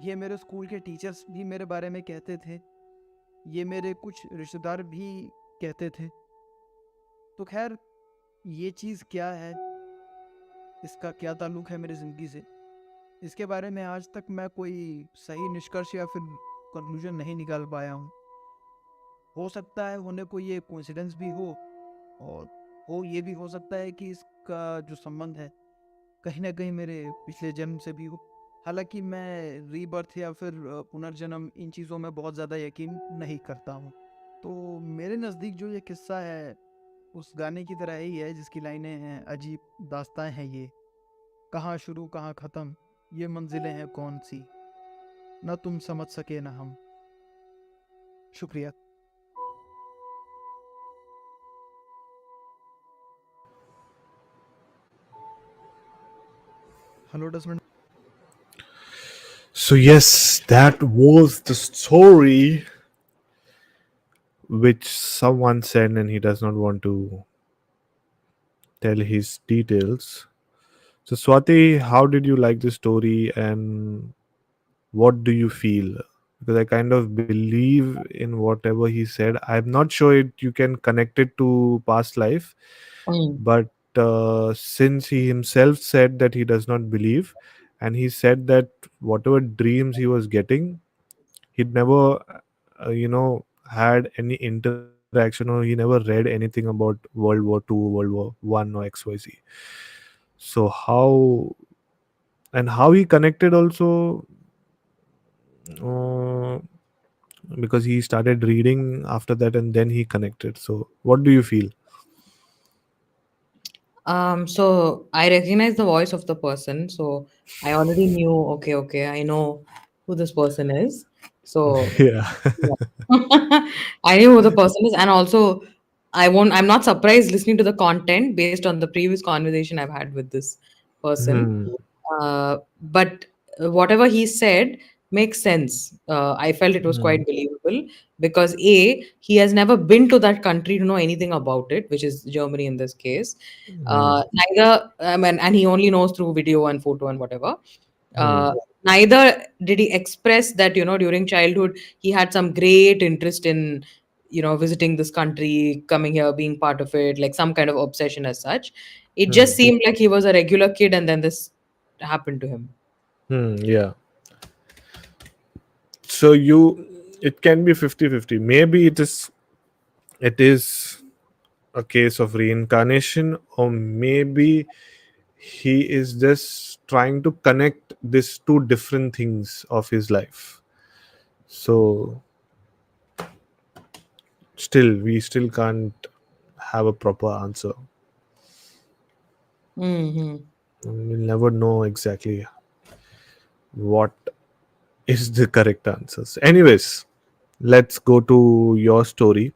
ये मेरे स्कूल के टीचर्स भी मेरे बारे में कहते थे, ये मेरे कुछ रिश्तेदार भी कहते थे। तो खैर, ये चीज़ क्या है, इसका क्या ताल्लुक़ है मेरी ज़िंदगी से, इसके बारे में आज तक मैं कोई सही निष्कर्ष या फिर कंक्लूजन नहीं निकाल पाया हूँ। हो सकता है होने को ये कोइंसिडेंस भी हो, और ये भी हो सकता है कि इसका जो संबंध है कहीं ना कहीं मेरे पिछले जन्म से भी हो। हालांकि मैं रीबर्थ या फिर पुनर्जन्म, इन चीज़ों में बहुत ज़्यादा यकीन नहीं करता हूँ। तो मेरे नज़दीक जो ये किस्सा है उस गाने की तरह ही है जिसकी लाइनें हैं, अजीब दास्तां हैं ये, कहाँ शुरू कहाँ ख़त्म, ये मंजिलें हैं कौन सी, न तुम समझ सके ना हम। शुक्रिया। Hello डसमेंट।
So yes, that was the story which someone said, and he does not want to tell his details. So Swati, how did you like the story, and what do you feel? Because I kind of believe in whatever he said. I'm not sure you can connect it to past life,
Mm.
but since he himself said that he does not believe, and he said that whatever dreams he was getting, he'd never had any interaction, or he never read anything about World War II, World War One, or XYZ. So how he connected also, uh, because he started reading after that and then he connected. So what do you feel?
So I recognize the voice of the person. So I already knew, okay, I know who this person is. So
Yeah.
yeah. I knew who the person is, and also I'm not surprised listening to the content based on the previous conversation I've had with this person.
Hmm.
But whatever he said makes sense. I felt it was
Hmm.
quite believable because A, he has never been to that country to know anything about it, which is Germany in this case.
Hmm.
Neither, I mean, and he only knows through video and photo and whatever.
Hmm.
Neither did he express that, during childhood, he had some great interest in, visiting this country, coming here, being part of it, like some kind of obsession as such. It
Hmm.
just seemed like he was a regular kid and then this happened to him.
Yeah. So it can be 50-50. Maybe it is a case of reincarnation, or maybe he is just trying to connect these two different things of his life. So we still can't have a proper answer.
Hmm.
We'll never know exactly what is the correct answers. Anyways, let's go to your story.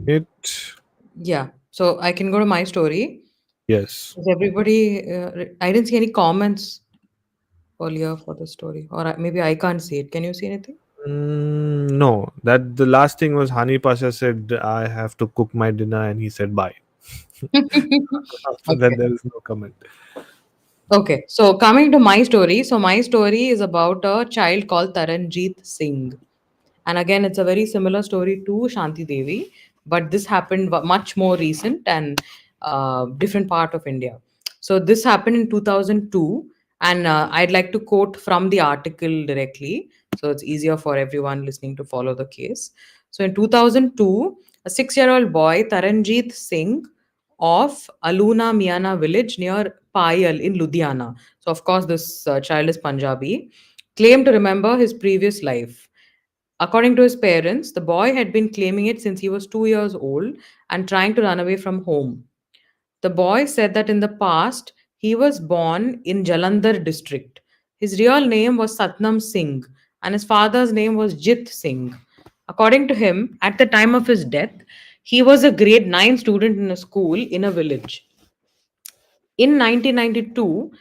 It.
Yeah. So I can go to my story.
Yes.
Is everybody, I didn't see any comments earlier for the story, or maybe I can't see it. Can you see anything?
No, that the last thing was Hani Pasha said I have to cook my dinner and he said bye. After that,
Okay.
there is no comment.
Okay. So coming to my story. So my story is about a child called Taranjeet Singh. And again, it's a very similar story to Shanti Devi, but this happened much more recent and different part of India. So this happened in 2002, and I'd like to quote from the article directly, so it's easier for everyone listening to follow the case. So in 2002, a 6-year-old boy, Taranjeet Singh, of Aluna Miana village near Payal in Ludhiana. So of course, this child is Punjabi. Claimed to remember his previous life. According to his parents, the boy had been claiming it since he was 2 years old and trying to run away from home. The boy said that in the past, he was born in Jalandhar district. His real name was Satnam Singh and his father's name was Jit Singh. According to him, at the time of his death, he was a grade 9 student in a school in a village. In 1992,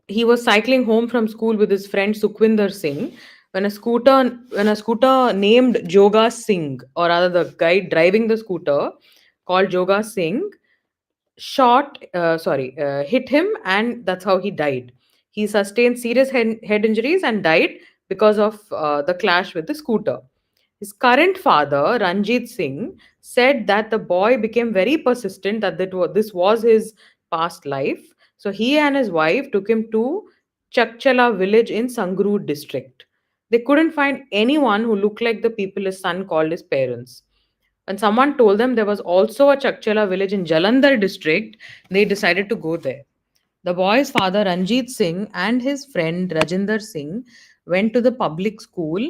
he was cycling home from school with his friend Sukhwinder Singh when a scooter named Joga Singh, or rather the guy driving the scooter called Joga Singh, hit him, and that's how he died. He sustained serious head injuries and died because of the clash with the scooter. His current father, Ranjit Singh, said that the boy became very persistent that this was his past life. So he and his wife took him to Chakchala village in Sangrur district. They couldn't find anyone who looked like the people his son called his parents. When someone told them there was also a Chakchala village in Jalandhar district, they decided to go there. The boy's father, Ranjit Singh, and his friend Rajinder Singh went to the public school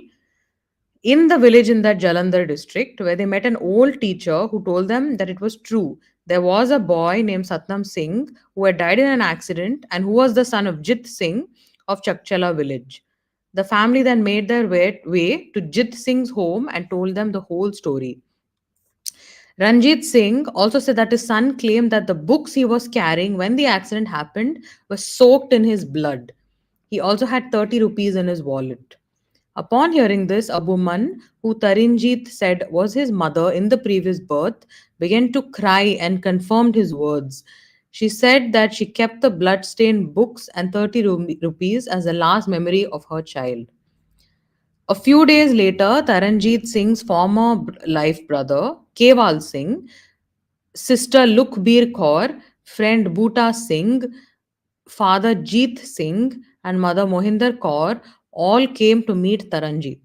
in the village in that Jalandhar district, where they met an old teacher who told them that it was true. There was a boy named Satnam Singh who had died in an accident and who was the son of Jit Singh of Chakchala village. The family then made their way to Jit Singh's home and told them the whole story. Ranjit Singh also said that his son claimed that the books he was carrying when the accident happened were soaked in his blood. He also had 30 rupees in his wallet. Upon hearing this, a woman who Tarinjeet said was his mother in the previous birth began to cry and confirmed his words. She said that she kept the blood-stained books and 30 rupees as the last memory of her child. A few days later, Taranjeet Singh's former life brother, Keval Singh, sister Lukbir Kaur, friend Boota Singh, father Jeet Singh, and mother Mohinder Kaur all came to meet Taranjeet.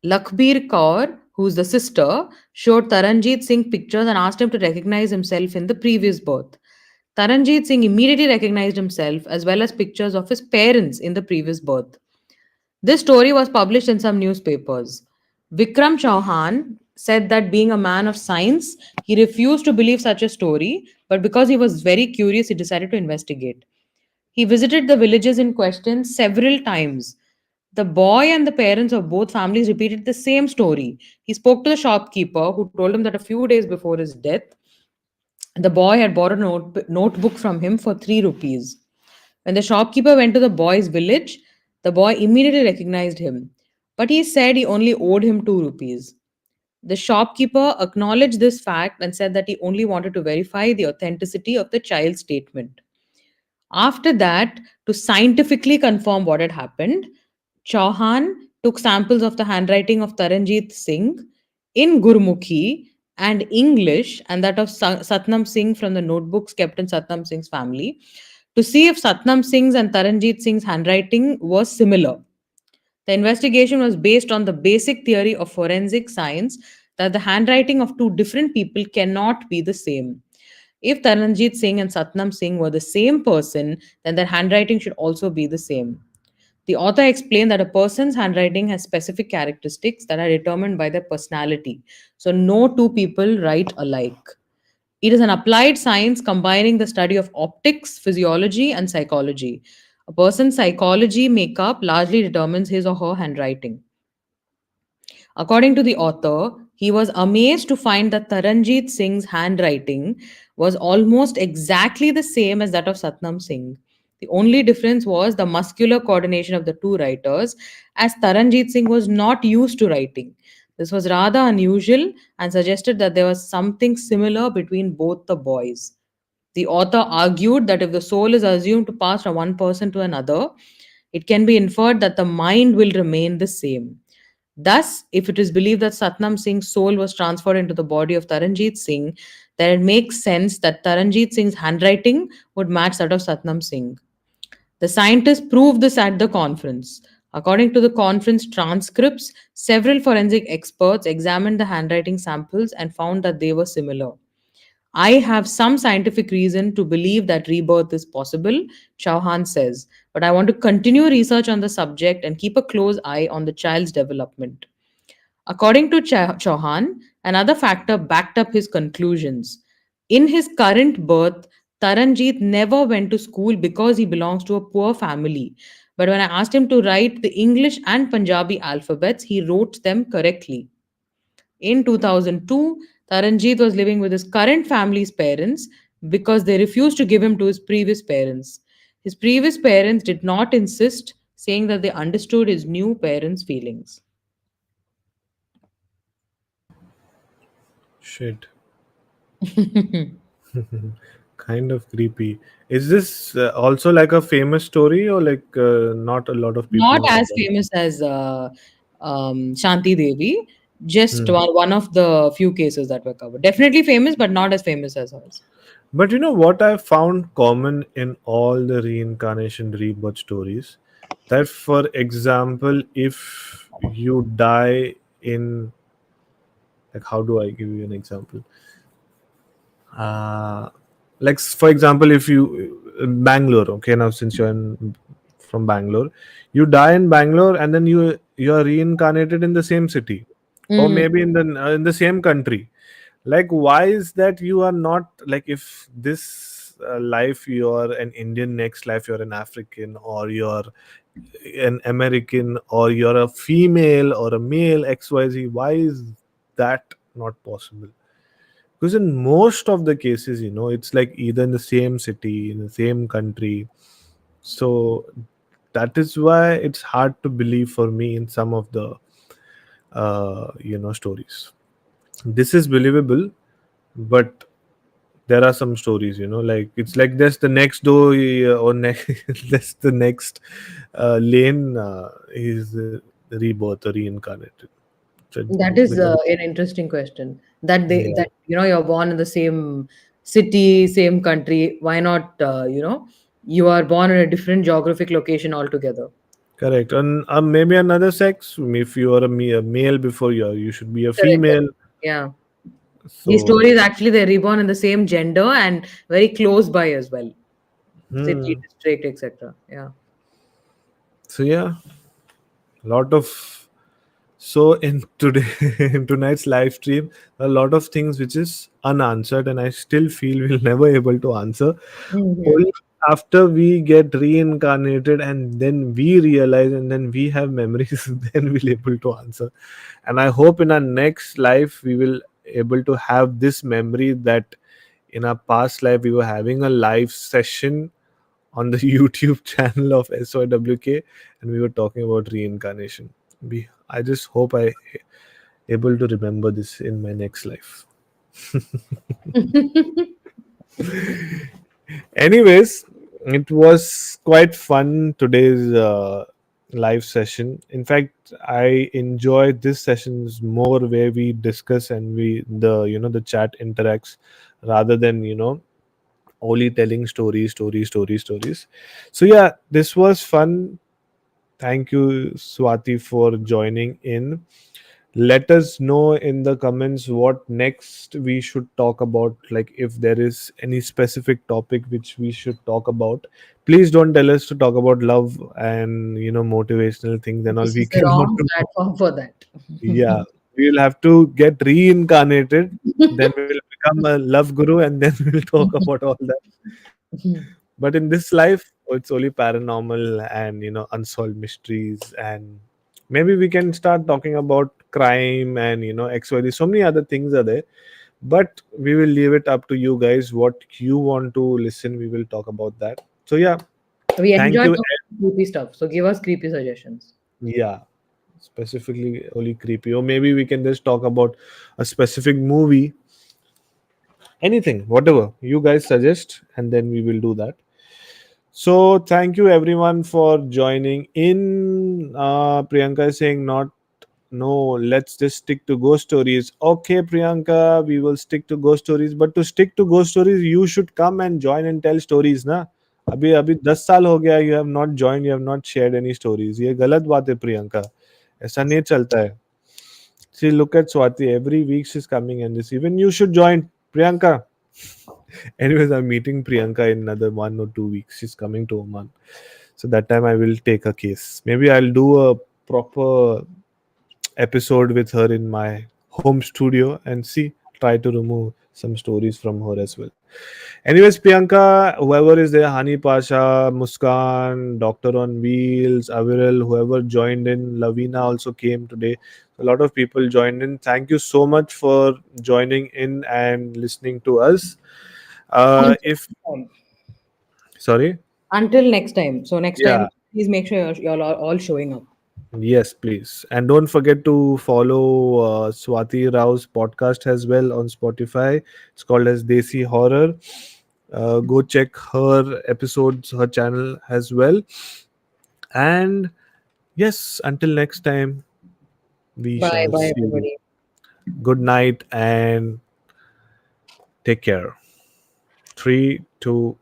Lakhbir Kaur, who's the sister, showed Taranjeet Singh pictures and asked him to recognize himself in the previous birth. Taranjeet Singh immediately recognized himself as well as pictures of his parents in the previous birth. This story was published in some newspapers. Vikram Chauhan said that being a man of science, he refused to believe such a story, but because he was very curious, he decided to investigate. He visited the villages in question several times. The boy and the parents of both families repeated the same story. He spoke to the shopkeeper who told him that a few days before his death, the boy had borrowed a notebook from him for 3 rupees. When the shopkeeper went to the boy's village, the boy immediately recognized him, but he said he only owed him 2 rupees. The shopkeeper acknowledged this fact and said that he only wanted to verify the authenticity of the child's statement. After that, to scientifically confirm what had happened, Chauhan took samples of the handwriting of Taranjeet Singh in Gurmukhi and English and that of Satnam Singh from the notebooks kept in Satnam Singh's family to see if Satnam Singh's and Taranjeet Singh's handwriting was similar. The investigation was based on the basic theory of forensic science that the handwriting of two different people cannot be the same. If Taranjeet Singh and Satnam Singh were the same person, then their handwriting should also be the same. The author explained that a person's handwriting has specific characteristics that are determined by their personality. So, no two people write alike. It is an applied science combining the study of optics, physiology, and psychology. A person's psychology makeup largely determines his or her handwriting. According to the author, He was amazed to find that Taranjit Singh's handwriting was almost exactly the same as that of Satnam Singh. The only difference was the muscular coordination of the two writers, as Taranjit Singh was not used to writing. This was rather unusual and suggested that there was something similar between both the boys. The author argued that if the soul is assumed to pass from one person to another, it can be inferred that the mind will remain the same. Thus, if it is believed that Satnam Singh's soul was transferred into the body of Taranjit Singh, then it makes sense that Taranjit Singh's handwriting would match that of Satnam Singh. The scientists proved this at the conference. According to the conference transcripts, several forensic experts examined the handwriting samples and found that they were similar. I have some scientific reason to believe that rebirth is possible, Chauhan says, but I want to continue research on the subject and keep a close eye on the child's development. According to Chauhan, another factor backed up his conclusions. In his current birth, Taranjit never went to school because he belongs to a poor family. But when I asked him to write the English and Punjabi alphabets, he wrote them correctly. In 2002, Taranjit was living with his current family's parents because they refused to give him to his previous parents. His previous parents did not insist, saying that they understood his new parents' feelings.
Shit. Kind of creepy. Is this also like a famous story, or like not a lot of people
Not
know
as
about it?
famous as Shanti Devi, just
Hmm.
one of the few cases that were covered. Definitely famous, but not as famous as hers.
But you know what I found common in all the reincarnation rebirth stories? That, for example, if you die in, like, how do I give you an example? Uh, like, for example, if you Bangalore, okay, now since you're from Bangalore, you die in Bangalore and then you are reincarnated in the same city, or
Mm.
maybe in the same country. Like, why is that you are not, like, if this life you're an Indian, next life you're an African, or you're an American, or you're a female or a male, XYZ, why is that not possible? Because in most of the cases, it's like either in the same city, in the same country. So that is why it's hard to believe for me in some of the stories. This is believable, but there are some stories, like it's like there's the next door, or that's the next lane, is rebirth or reincarnated. So,
That is
without,
an interesting question. That they
yeah,
that you're born in the same city, same country. Why not you are born in a different geographic location altogether?
correct. And maybe another sex. If you are a male before, you should be a
Correct. Correct.
female.
Yeah. These
So,
stories actually they're reborn in the same gender and very close by as well. City,
hmm.
district, etc. Yeah.
So yeah, a lot of, so in today in tonight's live stream, a lot of things which is unanswered, and I still feel we'll never able to answer.
Hmm.
Only after we get reincarnated and then we realize and then we have memories, then we'll able to answer. And I hope in our next life we will able to have this memory that in our past life we were having a live session on the YouTube channel of Sywk, and we were talking about reincarnation. I just hope I able to remember this in my next life. Anyways, it was quite fun today's live session. In fact, I enjoy this sessions more where we discuss and the chat interacts, rather than only telling stories. So yeah, this was fun. Thank you, Swati, for joining in. Let us know in the comments what next we should talk about. Like, if there is any specific topic which we should talk about, please don't tell us to talk about love and motivational things and all.
This
We
is the
cannot
wrong
do.
platform for that.
Yeah, we'll have to get reincarnated. Then we'll become a love guru, and then we'll talk about all that. But in this life, it's only paranormal and unsolved mysteries and maybe we can start talking about crime and XYZ. So many other things are there, but we will leave it up to you guys. What you want to listen, we will talk about that. So yeah,
We
thank
enjoy
you.
talking creepy stuff, so give us creepy suggestions.
Yeah, specifically only creepy, or maybe we can just talk about a specific movie, anything, whatever you guys suggest, and then we will do that. So thank you everyone for joining in. Priyanka is saying not. No, let's just stick to ghost stories. Okay, Priyanka, we will stick to ghost stories. But to stick to ghost stories, you should come and join and tell stories, ना? अभी अभी 10 साल हो गया. You have not joined. You have not shared any stories. ये गलत बात है, प्रियंका. ऐसा नहीं चलता है. See, look at Swati. Every week she's coming and this. Even you should join, Priyanka. Anyways, I'm meeting Priyanka in another 1 or 2 weeks. She's coming to Oman. So that time I will take a case. Maybe I'll do a proper episode with her in my home studio and see, try to remove some stories from her as well. Anyways, Priyanka, whoever is there, Hani Pasha, Muskan, Doctor on Wheels, Aviral, whoever joined in, Lavina also came today. A lot of people joined in. Thank you so much for joining in and listening to us.
Until
If
next time.
Sorry,
Until next time. So next time,
yeah,
please make sure you're all showing up.
yes, please. And don't forget to follow Swati Rao's podcast as well on Spotify. It's called as Desi Horror. Go check her episodes, her channel as well. And yes, until next time, we
Bye,
shall
bye,
see you.
everybody.
Good night and take care. Three, two,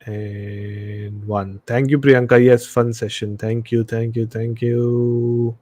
and one. Thank you, Priyanka. Yes, fun session. Thank you, thank you, thank you.